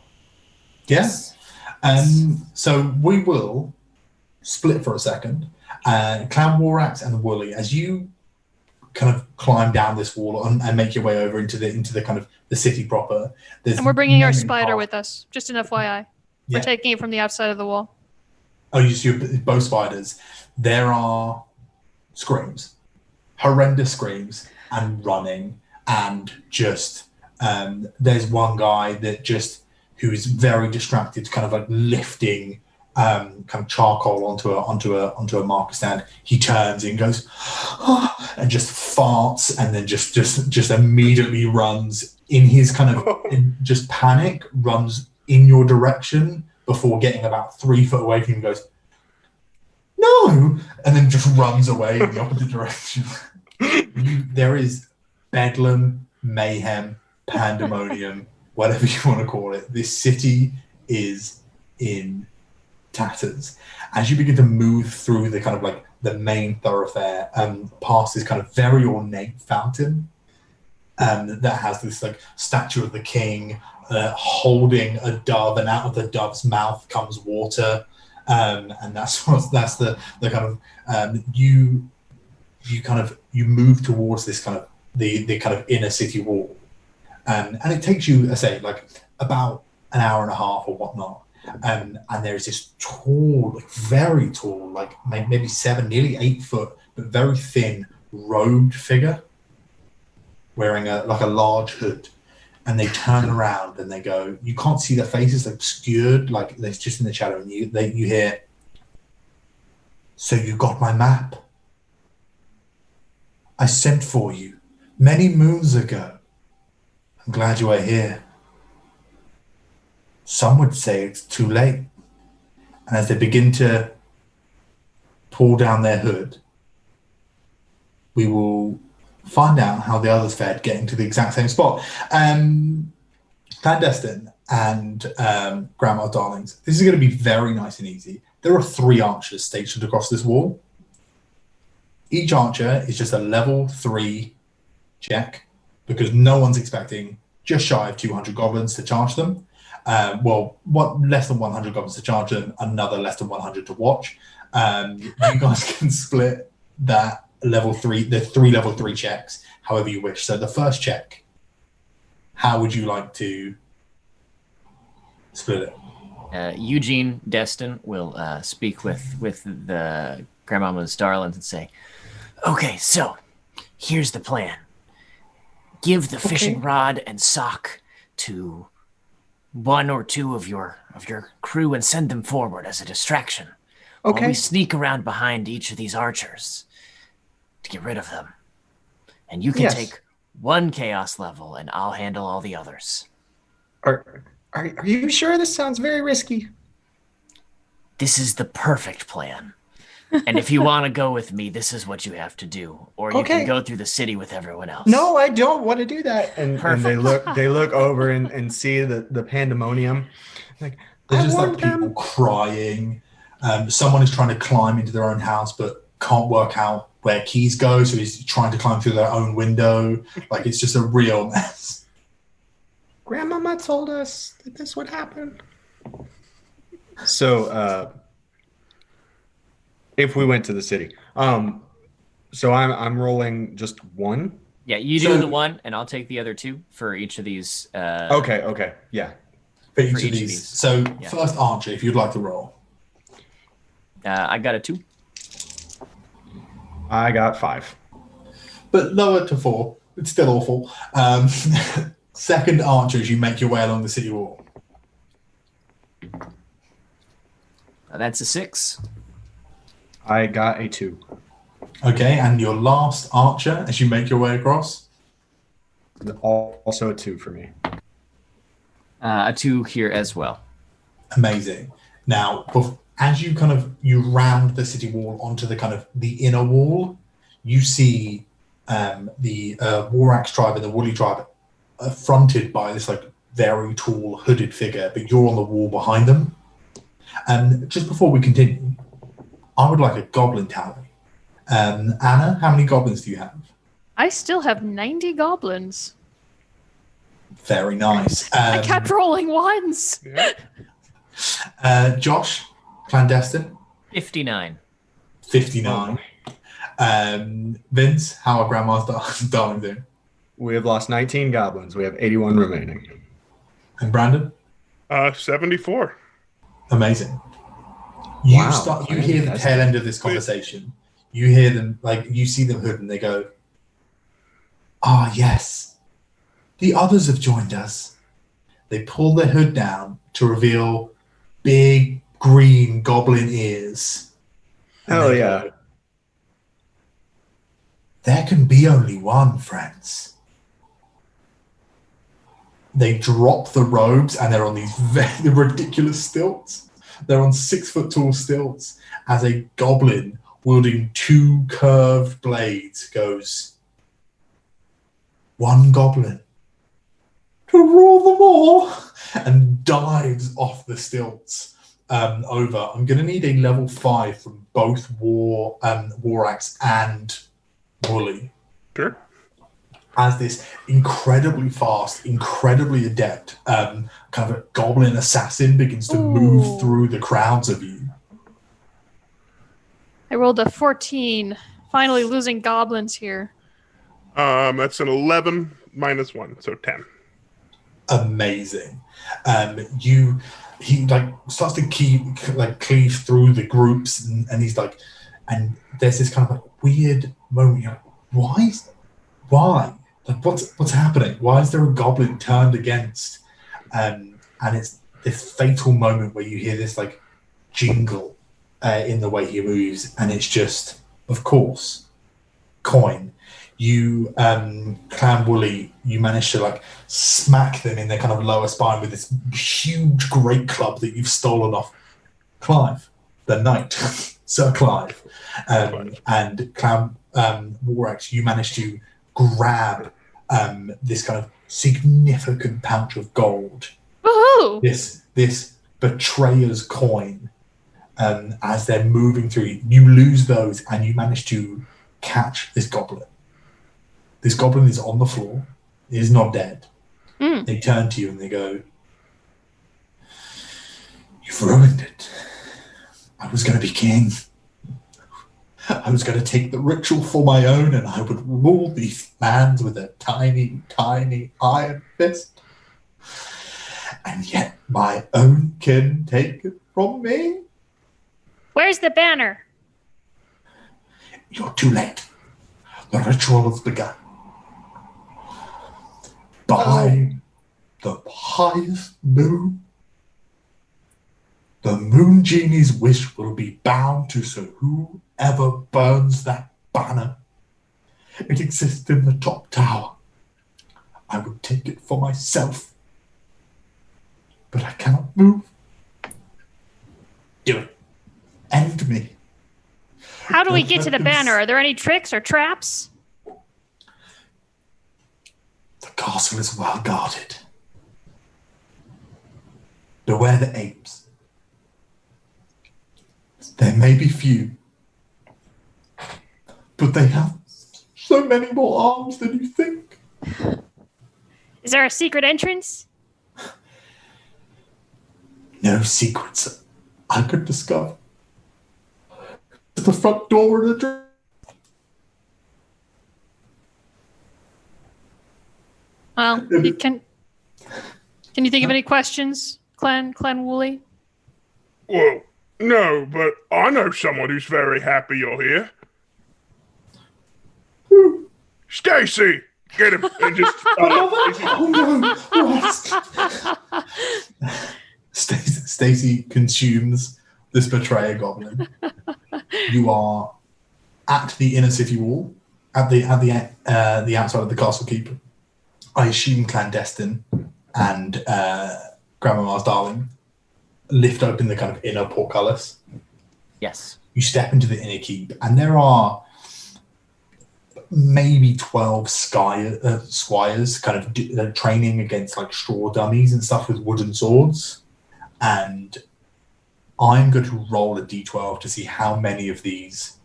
Yes. So we will split for a second. Clan Warax and the Woolly, as you kind of climb down this wall and make your way over into the kind of the city proper. And we're bringing our many spider paths. with us. Just an FYI. Yeah. We're taking it from the outside of the wall. Oh, you see both spiders. There are screams, horrendous screams, and running, and just there's one guy that just who is very distracted, kind of like lifting kind of charcoal onto a marker stand. He turns and goes and just farts, and then just immediately runs in his kind of just panic, runs in your direction before getting about 3 foot away from you and goes, "No!" and then just runs away in the opposite direction. There is bedlam, mayhem, pandemonium, whatever you want to call it. This city is in tatters. As you begin to move through the kind of like the main thoroughfare, past this kind of very ornate fountain, that has this like statue of the king holding a dove, and out of the dove's mouth comes water, and that's the kind of you move towards this kind of the kind of inner city wall, and it takes you, I say, like about an hour and a half or whatnot. And there's this tall, like very tall, like maybe 7, nearly 8 foot, but very thin, robed figure wearing a large hood. And they turn around and they go, you can't see their faces, they're obscured, like they're just in the shadow. And you hear, "So you got my map? I sent for you many moons ago. I'm glad you are here. Some would say it's too late." And as they begin to pull down their hood, we will find out how the others fared getting to the exact same spot. Clandestine and Grandma Darlings, this is going to be very nice and easy. There are 3 archers stationed across this wall. Each archer is just a level 3 check, because no one's expecting just shy of 200 goblins to charge them. Less than 100 goblins to charge them, another less than 100 to watch. You guys can split that level 3, the 3 level 3 checks, however you wish. So the first check, how would you like to split it? Eugene Destin will speak with the Grandmama's Darlings and say, "Okay, so here's the plan. Give the fishing rod and sock to 1 or 2 of your crew and send them forward as a distraction. While we sneak around behind each of these archers to get rid of them. And you can take 1 chaos level, and I'll handle all the others." Are you sure? This sounds very risky. This is the perfect plan. And if you want to go with me, this is what you have to do. Or you can go through the city with everyone else. No, I don't want to do that. And they look over and see the pandemonium. Like, there's just like people crying. Someone is trying to climb into their own house but can't work out where keys go, so he's trying to climb through their own window. Like, it's just a real mess. Grandmama told us that this would happen. So, if we went to the city, so I'm rolling just 1. Yeah, you do the 1, and I'll take the other 2 for each of these. Okay, yeah. For each of these. So first, Archie, if you'd like to roll. I got a 2. I got 5. But lower to 4. It's still awful. Second, Archer, as you make your way along the city wall. That's a 6. I got a 2. Okay, and your last Archer, as you make your way across? Also a 2 for me. A 2 here as well. Amazing. Now, as you round the city wall onto the kind of the inner wall, you see the Warax tribe and the Woolly tribe fronted by this like very tall hooded figure, but you're on the wall behind them. And just before we continue, I would like a goblin tally. Anna, how many goblins do you have? I still have 90 goblins. Very nice. I kept rolling ones. Josh, clandestine? 59. 59. Vince, how are Grandma's darling doing? We have lost 19 goblins. We have 81 remaining. And Brandon? 74. Amazing. You hear the tail end of this conversation. You hear them, like, you see them hood and they go, "Ah, yes. The others have joined us. They pull their hood down to reveal big green goblin ears. And Hell they yeah. go, there can be only one, friends. They drop the robes and they're on these very ridiculous stilts. They're on 6 foot tall stilts as a goblin wielding 2 curved blades goes, one goblin to rule them all, and dives off the stilts over. I'm going to need a level 5 from both Warax and Wooly. Sure. As this incredibly fast, incredibly adept kind of a goblin assassin begins to move through the crowds of you. I rolled a 14. Finally losing goblins here. That's an 11 minus 1, so 10. Amazing. He like starts to cleave through the groups, and he's like, and there's this kind of like weird moment. You're like, why? Like, what's happening? Why is there a goblin turned against? And it's this fatal moment where you hear this like jingle in the way he moves, and it's just, of course, coin. You, Clan Wooly, you manage to like smack them in their kind of lower spine with this huge great club that you've stolen off Clive, the knight, Sir Clive. And Clan Warax, you manage to grab this kind of significant pouch of gold. Woohoo! This betrayer's coin. As they're moving through, you lose those, and you manage to catch this goblin. This goblin is on the floor. He is not dead. They turn to you and they go, you've ruined it. I was going to be king. I was going to take the ritual for my own, and I would rule these lands with a tiny, tiny iron fist. And yet my own kin take it from me. Where's the banner? You're too late. The ritual has begun. By the highest moon, the moon genie's wish will be bound to so whoever burns that banner. It exists in the top tower. I would take it for myself, but I cannot move. Do it. End me. How do we get to the banner? Are there any tricks or traps? The castle is well guarded. Beware the apes. There may be few, but they have so many more arms than you think. Is there a secret entrance? No secrets I could discover. The front door and the Well, you can you think of any questions, Clan Wooly? Well, no, but I know someone who's very happy you're here. Stacy, get him and just. Stacy consumes this betrayer goblin. You are at the inner city wall, at the outside of the castle keep. I assume clandestine and Grandmama's darling lift open the kind of inner portcullis. Yes. You step into the inner keep, and there are maybe 12 squires kind of training against like straw dummies and stuff with wooden swords. And I'm going to roll a d12 to see how many of these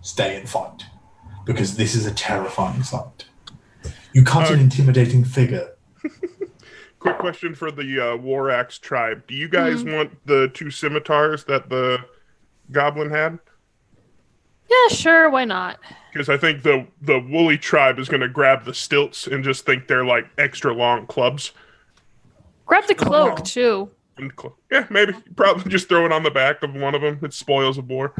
stay and fight, because this is a terrifying sight. You cut an intimidating figure. Quick question for the Warax tribe. Do you guys want the 2 scimitars that the goblin had? Yeah, sure. Why not? Because I think the Woolly tribe is going to grab the stilts and just think they're like extra long clubs. Grab the cloak too. Yeah, maybe. Probably just throw it on the back of one of them. It spoils of war.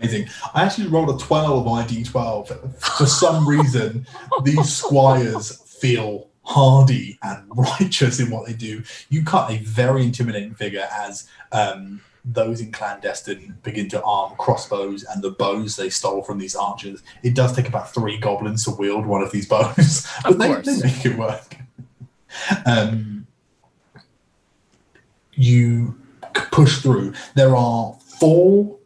Amazing. I actually rolled a 12 on my d12. For some reason, these squires feel hardy and righteous in what they do. You cut a very intimidating figure as those in clandestine begin to arm crossbows and the bows they stole from these archers. It does take about 3 goblins to wield one of these bows, but they make it work. You push through. There are 4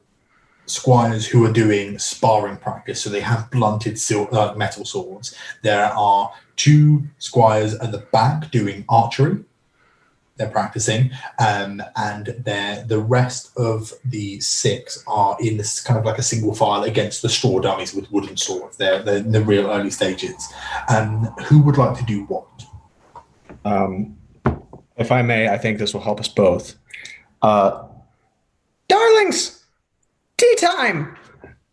squires who are doing sparring practice, so they have blunted metal swords. There are 2 squires at the back doing archery. They're practicing, and the rest of the 6 are in this kind of like a single file against the straw dummies with wooden swords. They're in the real early stages. Who would like to do what? If I may, I think this will help us both. Darlings, tea time!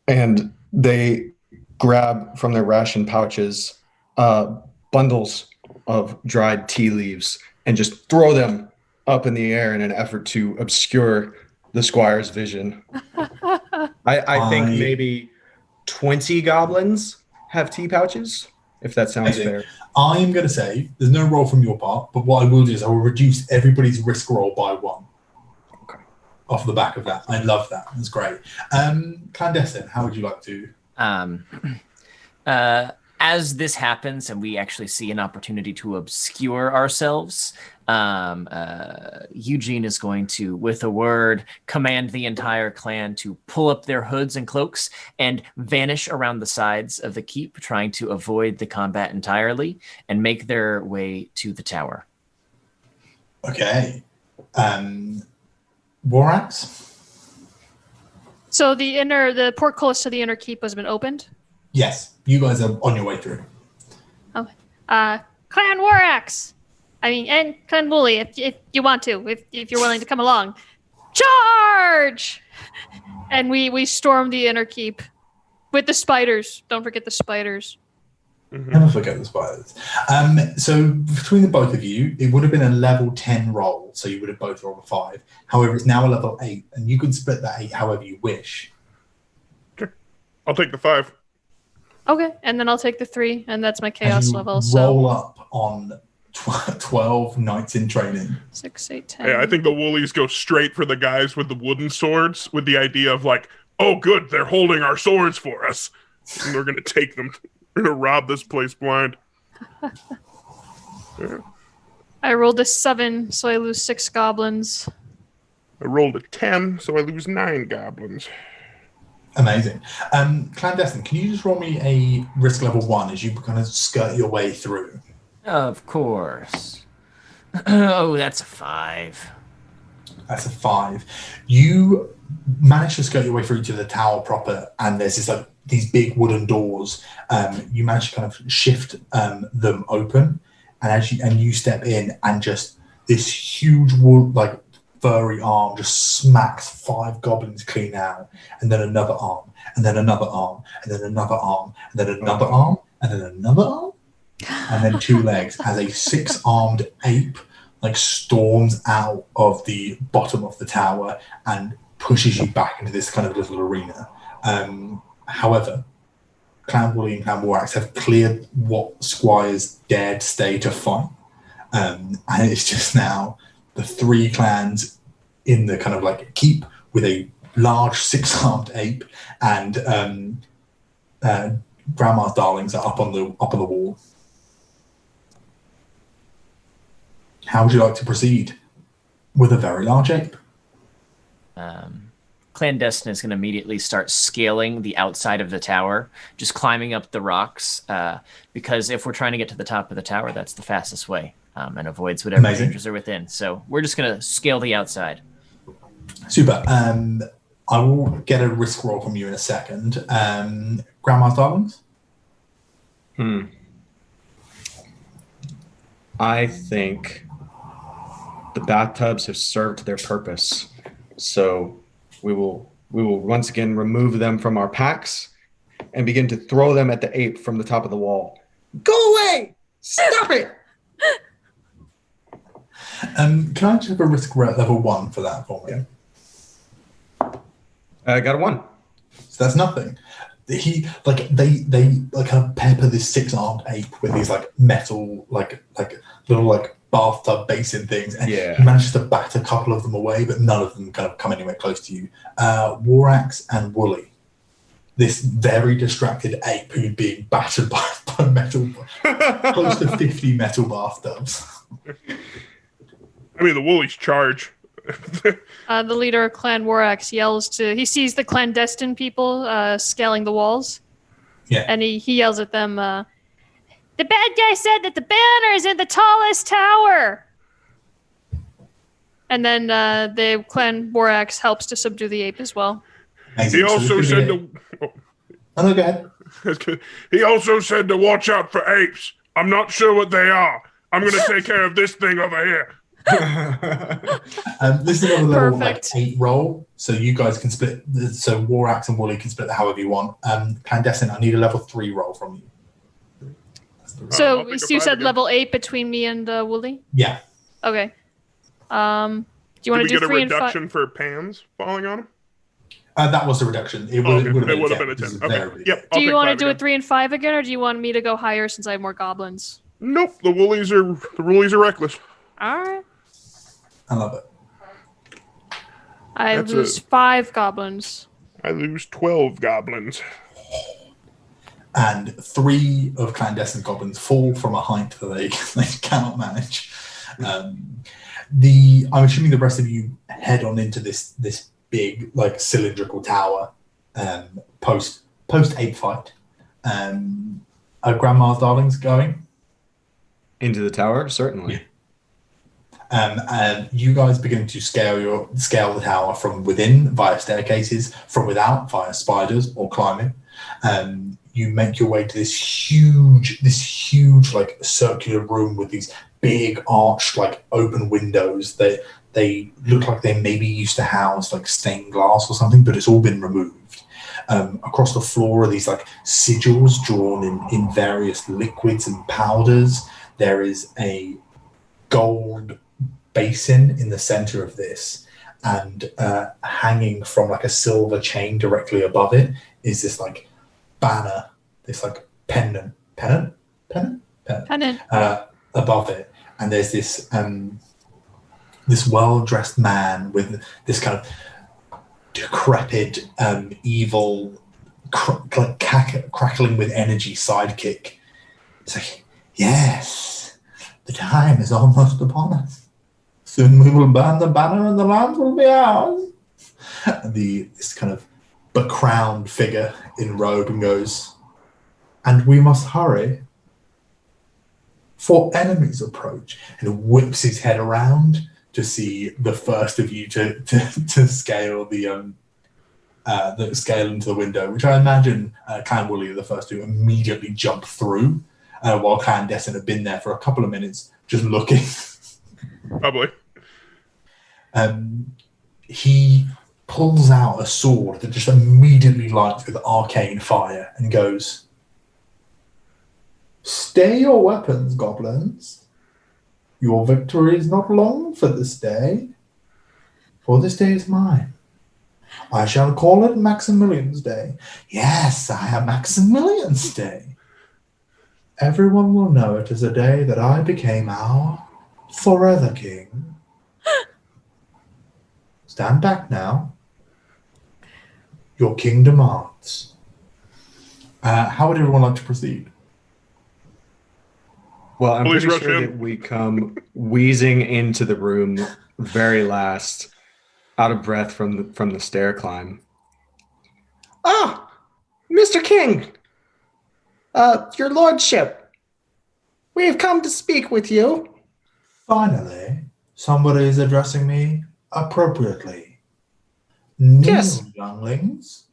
And they grab from their ration pouches bundles of dried tea leaves and just throw them up in the air in an effort to obscure the squire's vision. I think maybe 20 goblins have tea pouches, if that sounds fair. I'm going to say there's no roll from your part, but what I will do is I will reduce everybody's risk roll by 1. Okay. Off the back of that. I love that. That's great. Clandestine, how would you like to? As this happens and we actually see an opportunity to obscure ourselves, Eugene is going to, with a word, command the entire clan to pull up their hoods and cloaks and vanish around the sides of the keep, trying to avoid the combat entirely and make their way to the tower. Okay. Borax? So the portcullis to the inner keep has been opened? Yes. You guys are on your way through. Okay. Clan Warax! And Clan Wooly, if you want to, if you're willing to come along. Charge! And we storm the inner keep with the spiders. Don't forget the spiders. Mm-hmm. Never forget the spiders. So between the both of you, it would have been a level 10 roll, so you would have both rolled a 5. However, it's now a level 8, and you can split that 8 however you wish. Okay. I'll take the 5. Okay, and then I'll take the 3, and that's my As chaos you level. Roll up on 12 nights in training. 6, 8, 10. Yeah, I think the Woolies go straight for the guys with the wooden swords with the idea of like, oh, good, they're holding our swords for us. And we're going to take them. We're going to rob this place blind. Yeah. I rolled a 7, so I lose 6 goblins. I rolled a 10, so I lose 9 goblins. Amazing. Clandestine, can you just roll me a risk level 1 as you kind of skirt your way through? Of course. Oh, that's a 5. That's a 5. You manage to skirt your way through to the tower proper, and there's this these big wooden doors. You manage to kind of shift them open, and you step in, and just this huge wood furry arm just smacks 5 goblins clean out, and then another arm, and then another arm, and then another arm, and then another arm, and then another arm, and then 2 legs as a 6-armed ape storms out of the bottom of the tower and pushes you back into this kind of little arena. However, Clan Wooly and Clan Warax have cleared what squires dared stay to fight, and it's just now the 3 clans in the kind of keep with a large 6-armed ape, and Grandma's darlings are up on the wall. How would you like to proceed with a very large ape? Clandestine is going to immediately start scaling the outside of the tower, just climbing up the rocks, because if we're trying to get to the top of the tower, that's the fastest way, and avoids whatever dangers are within. So we're just going to scale the outside. Super. I will get a risk roll from you in a second. Grandma's darlings? I think the bathtubs have served their purpose. So we will once again remove them from our packs and begin to throw them at the ape from the top of the wall. Go away! Stop it! Can I just have a risk level 1 for that for me? I got a 1. So that's nothing. he like they like kind of pepper this 6-armed ape with these like metal like little like bathtub basin things, and Yeah. he manages to bat a couple of them away, but none of them kind of come anywhere close to you. Warax and Wooly, this very distracted ape who's being battered by metal, close to 50 metal bathtubs. I mean, the Woolies charge. The leader of Clan Warax yells he sees the clandestine people scaling the walls. Yeah. And he yells at them, the bad guy said that the banner is in the tallest tower. And then the Clan Warax helps to subdue the ape as well. Amazing. He also said to. Oh, no, go ahead. He also said to watch out for apes. I'm not sure what they are. I'm going to take care of this thing over here. This is another level Perfect. 8 roll, so you guys can split. So Warax and Wooly can split however you want. Clandestine, I need a level 3 roll from you. I'll So take a you 5 said again. level 8 between me and Wooly? Yeah. Okay. Do you want Did we to do get a 3 and 5? reduction for pans falling on him? That was a reduction. It would have been, been a 10. Okay. Yep. I'll Do you take want to 5 do a again. 3 and 5 again, or do you want me to go higher since I have more goblins? Nope. The Woolies are reckless. All right. I love it. I That's lose 5 goblins. I lose 12 goblins. And 3 of clandestine goblins fall from a height that they cannot manage. I'm assuming the rest of you head on into this big like cylindrical tower post ape fight. Are Grandma's darlings going? Into the tower, certainly. And you guys begin to scale the tower from within via staircases, from without via spiders or climbing. You make your way to this huge like circular room with these big arched like open windows. They look like they maybe used to house like stained glass or something, but it's all been removed. Across the floor are these like sigils drawn in various liquids and powders. There is a gold basin in the center of this, and hanging from like a silver chain directly above it is this like banner, this like pennant above it, and there's this well-dressed man with this kind of decrepit, evil, crackling with energy sidekick. It's like, yes, the time is almost upon us. Soon we will burn the banner and the land will be ours. And this kind of becrowned figure in robe and goes, and we must hurry, for enemies approach, and whips his head around to see the first of you to scale the scale into the window, which I imagine Clan Wooly are the first to immediately jump through, while Clandestine have been there for a couple of minutes just looking. Probably. He pulls out a sword that just immediately lights with arcane fire and goes, "Stay your weapons, goblins. Your victory is not long for this day, for this day is mine. I shall call it Maximilian's Day. Yes, I am Maximilian's Day. Everyone will know it as a day that I became our forever king. Stand back now. Your king demands." How would everyone like to proceed? Well, I'm Please pretty rush sure in. that we come wheezing into the room very last, out of breath from the stair climb. Ah, Mr. King, your lordship, we have come to speak with you. Finally, somebody is addressing me appropriately. Kneel, Yes. younglings.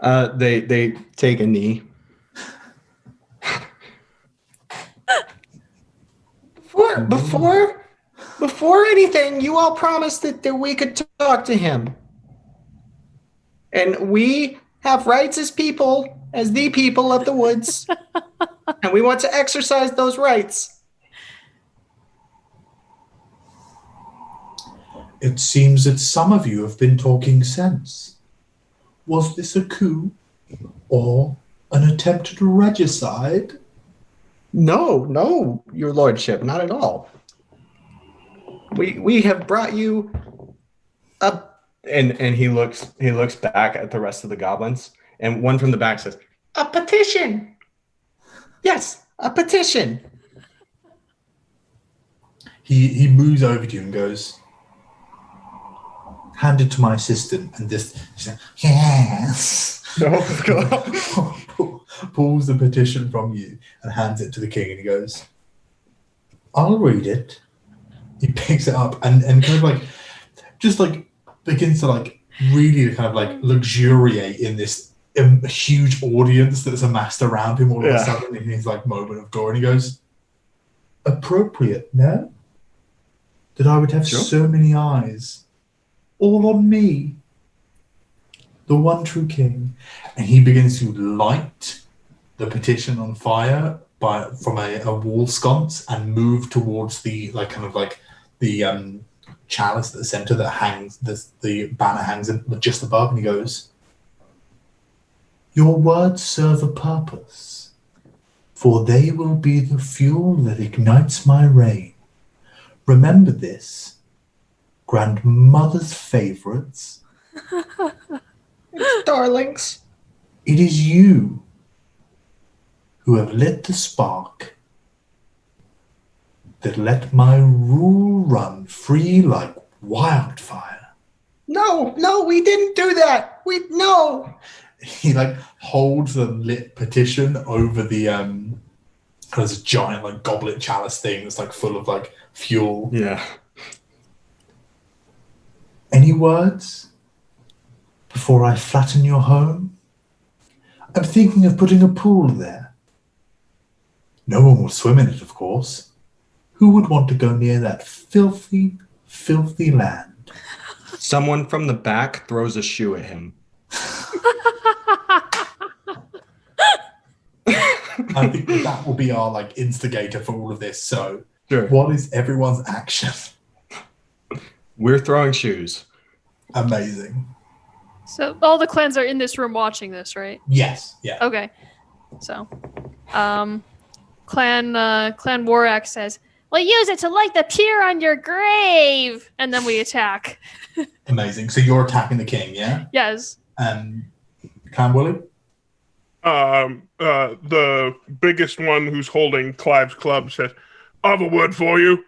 They take a knee. Before anything, you all promised that we could talk to him. And we have rights as people, as the people of the woods. And we want to exercise those rights. It seems that some of you have been talking sense. Was this a coup or an attempted regicide? No, your lordship, not at all. We have brought you up. And he looks back at the rest of the goblins, and one from the back says, A petition. Yes, a petition. He moves over to you and goes, hand it to my assistant, and just yes. "Oh God!" Pulls the petition from you and hands it to the king, and he goes, I'll read it. He picks it up and kind of like just like begins to like really kind of like luxuriate in this huge audience that's amassed around him all of a sudden in his like moment of glory, and he goes, appropriate, no? That I would have so many eyes all on me, the one true king. And he begins to light the petition on fire from a wall sconce and move towards the like kind of like the chalice at the center that hangs, the banner hangs just above, and he goes, your words serve a purpose, for they will be the fuel that ignites my reign. Remember this, grandmother's favorites. Darlings. It is you who have lit the spark that let my rule run free like wildfire. No, we didn't do that. No. He like holds the lit petition over the this giant like goblet chalice thing that's like full of like fuel. Yeah. Any words before I flatten your home? I'm thinking of putting a pool there. No one will swim in it, of course. Who would want to go near that filthy, filthy land? Someone from the back throws a shoe at him. I think that will be our like instigator for all of this. So, Sure. What is everyone's action? We're throwing shoes. Amazing. So all the clans are in this room watching this, right? Yes. Yeah. Okay. So, Clan Warak says, "We'll use it to light the pier on your grave," and then we attack. Amazing. So you're attacking the king, yeah? Yes. Clan Willie? The biggest one who's holding Clive's club says, I have a word for you.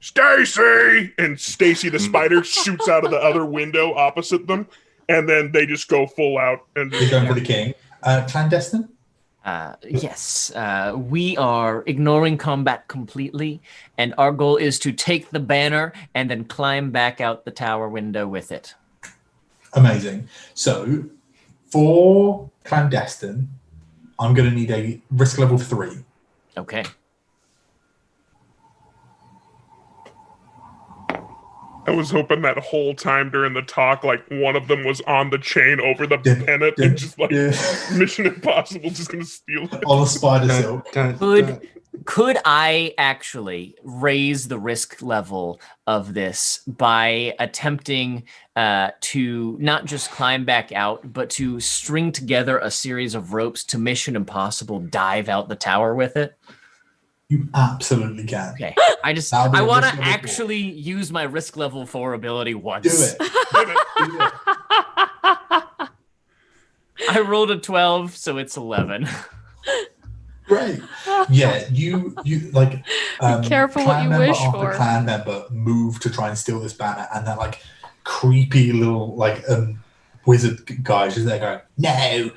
Stacy! And Stacy the spider shoots out of the other window opposite them, and then they just go full out. And You're going for the king. Clandestine? Yes, we are ignoring combat completely, and our goal is to take the banner and then climb back out the tower window with it. Amazing. So, for Clandestine, I'm going to need a risk level 3. Okay. I was hoping that whole time during the talk, like one of them was on the chain over the pennant and just like Mission Impossible, just gonna steal it. On the spider silk. Could I actually raise the risk level of this by attempting to not just climb back out, but to string together a series of ropes to Mission Impossible dive out the tower with it? You absolutely can. Okay. I want to actually use my risk level 4 ability once. Do it. Do it. I rolled a 12, so it's 11. Great. Yeah, you like Be careful what you wish for. Clan member move to try and steal this banner, and that like creepy little like wizard guy just there going, no,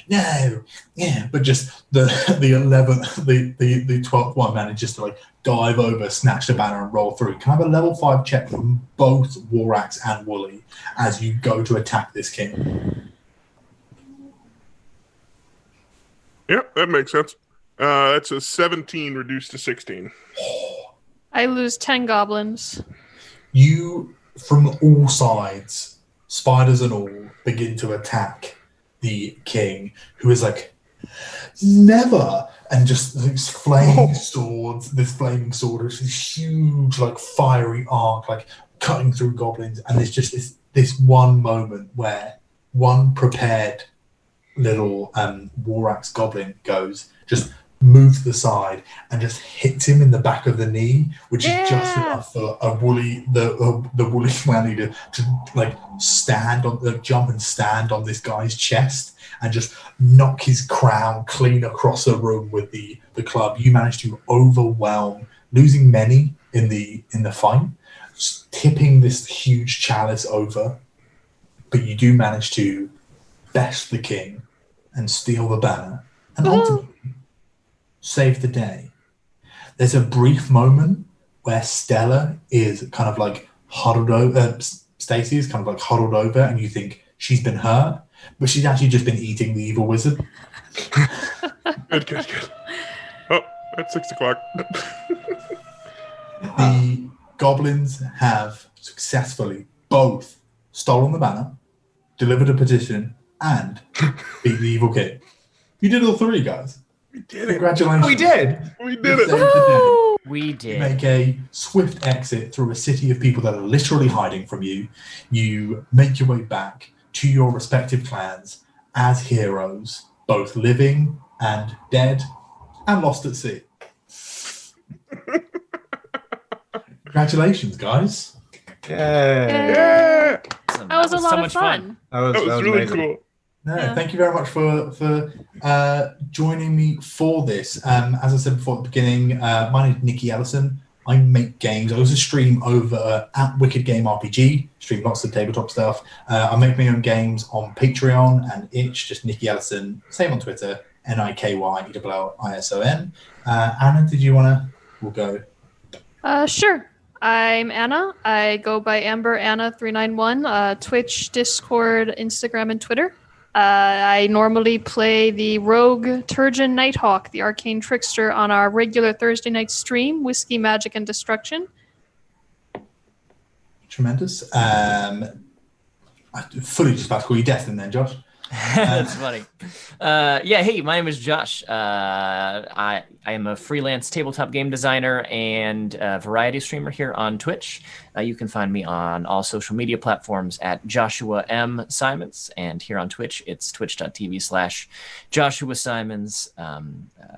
no, yeah. But just the 11th, the 12th one manages to like dive over, snatch the banner, and roll through. Can I have a level 5 check from both Warax and Wooly as you go to attack this king? Yep, that makes sense. That's a 17 reduced to 16. I lose 10 goblins. You, from all sides, spiders and all, begin to attack the king, who is like, never! And just these flaming swords, this flaming sword, is this huge, like, fiery arc, like, cutting through goblins. And there's just this one moment where one prepared little war axe goblin goes, just moves to the side and just hits him in the back of the knee, which is just enough for the woolly man to like jump and stand on this guy's chest and just knock his crown clean across the room with the club. You manage to overwhelm, losing many in the fight, tipping this huge chalice over, but you do manage to best the king and steal the banner and ultimately save the day. There's a brief moment where Stella is kind of like huddled over, Stacy is kind of like huddled over, and you think she's been hurt, but she's actually just been eating the evil wizard. Good. Oh, it's 6:00. The goblins have successfully both stolen the banner, delivered a petition, and beat the evil king. You did all three, guys. We did it. Congratulations. We did. We You did saved it. the day. We You did. make a swift exit through a city of people that are literally hiding from you. You make your way back to your respective clans as heroes, both living and dead, and lost at sea. Congratulations, guys. Yay. Yeah. Awesome. That was a lot so of much fun. That That was really amazing. cool. No, Yeah. thank you very much for joining me for this. As I said before at the beginning, my name is Nicky Ellison. I make games. I also stream over at Wicked Game RPG, stream lots of tabletop stuff. I make my own games on Patreon and Itch, just Nicky Ellison. Same on Twitter, NIKYELLISON. Anna, did you want to? We'll go. Sure. I'm Anna. I go by Amber Anna 391. Twitch, Discord, Instagram, and Twitter. I normally play the rogue Turgeon Nighthawk, the arcane trickster, on our regular Thursday night stream, Whiskey, Magic, and Destruction. Tremendous. I fully just about to call you Destin then, Josh. That's funny. Yeah, hey, my name is Josh. I am a freelance tabletop game designer and variety streamer here on Twitch. You can find me on all social media platforms at Joshua M. Simons, and here on Twitch, it's twitch.tv/Joshua Simons.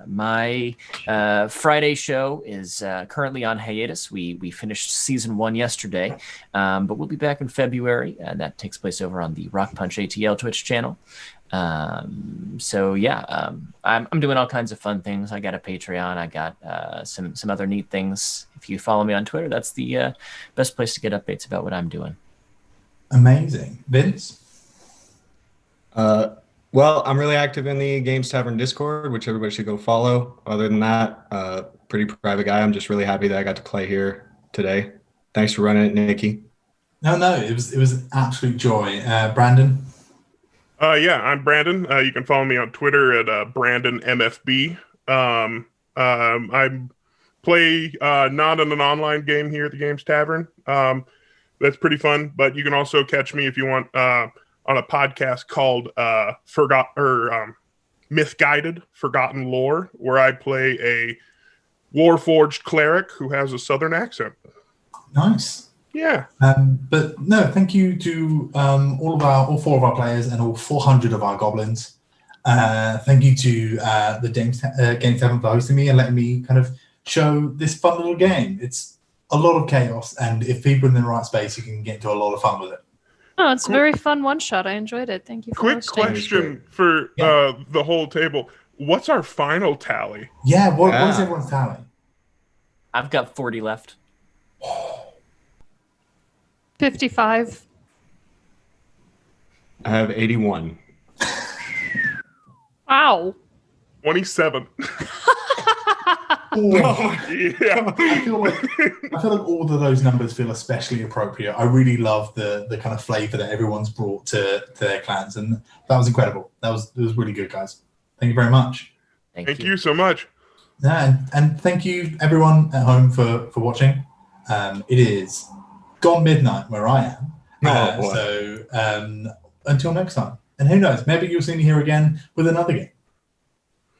My Friday show is currently on hiatus. We finished season 1 yesterday, but we'll be back in February, and that takes place over on the Rock Punch ATL Twitch channel. So yeah, I'm doing all kinds of fun things. I got a Patreon. I got some other neat things. If you follow me on Twitter, that's the best place to get updates about what I'm doing. Amazing. Vince? Well, I'm really active in the Games Tavern Discord, which everybody should go follow. Other than that, pretty private guy. I'm just really happy that I got to play here today. Thanks for running it, Nikki. No, it was an absolute joy. Brandon? Yeah, I'm Brandon. You can follow me on Twitter at BrandonMFB. I play not in an online game here at the Games Tavern. That's pretty fun. But you can also catch me if you want on a podcast called Myth Guided Forgotten Lore, where I play a Warforged cleric who has a southern accent. Nice. Yeah. But no, thank you to all 4 of our players and all 400 of our goblins. Thank you to the Games Tavern for hosting me and letting me kind of show this fun little game. It's a lot of chaos, and if people are in the right space, you can get into a lot of fun with it. Oh, it's a very fun one-shot. I enjoyed it. Thank you for Quick hosting. question for the whole table. What's our final tally? Yeah, what is everyone's tally? I've got 40 left. 55. I have 81. Wow. 27. Oh, Yeah. I feel like all of those numbers feel especially appropriate. I really love the kind of flavor that everyone's brought to their clans, and that was incredible. That was really good, guys. Thank you very much. Thank you so much. Yeah, and thank you everyone at home for watching. It is gone midnight where I am. boy. So until next time, and who knows, maybe you'll see me here again with another game.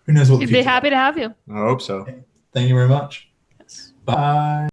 Who knows what the We'd be future happy to have you. I hope so. Thank you very much. Yes. Bye.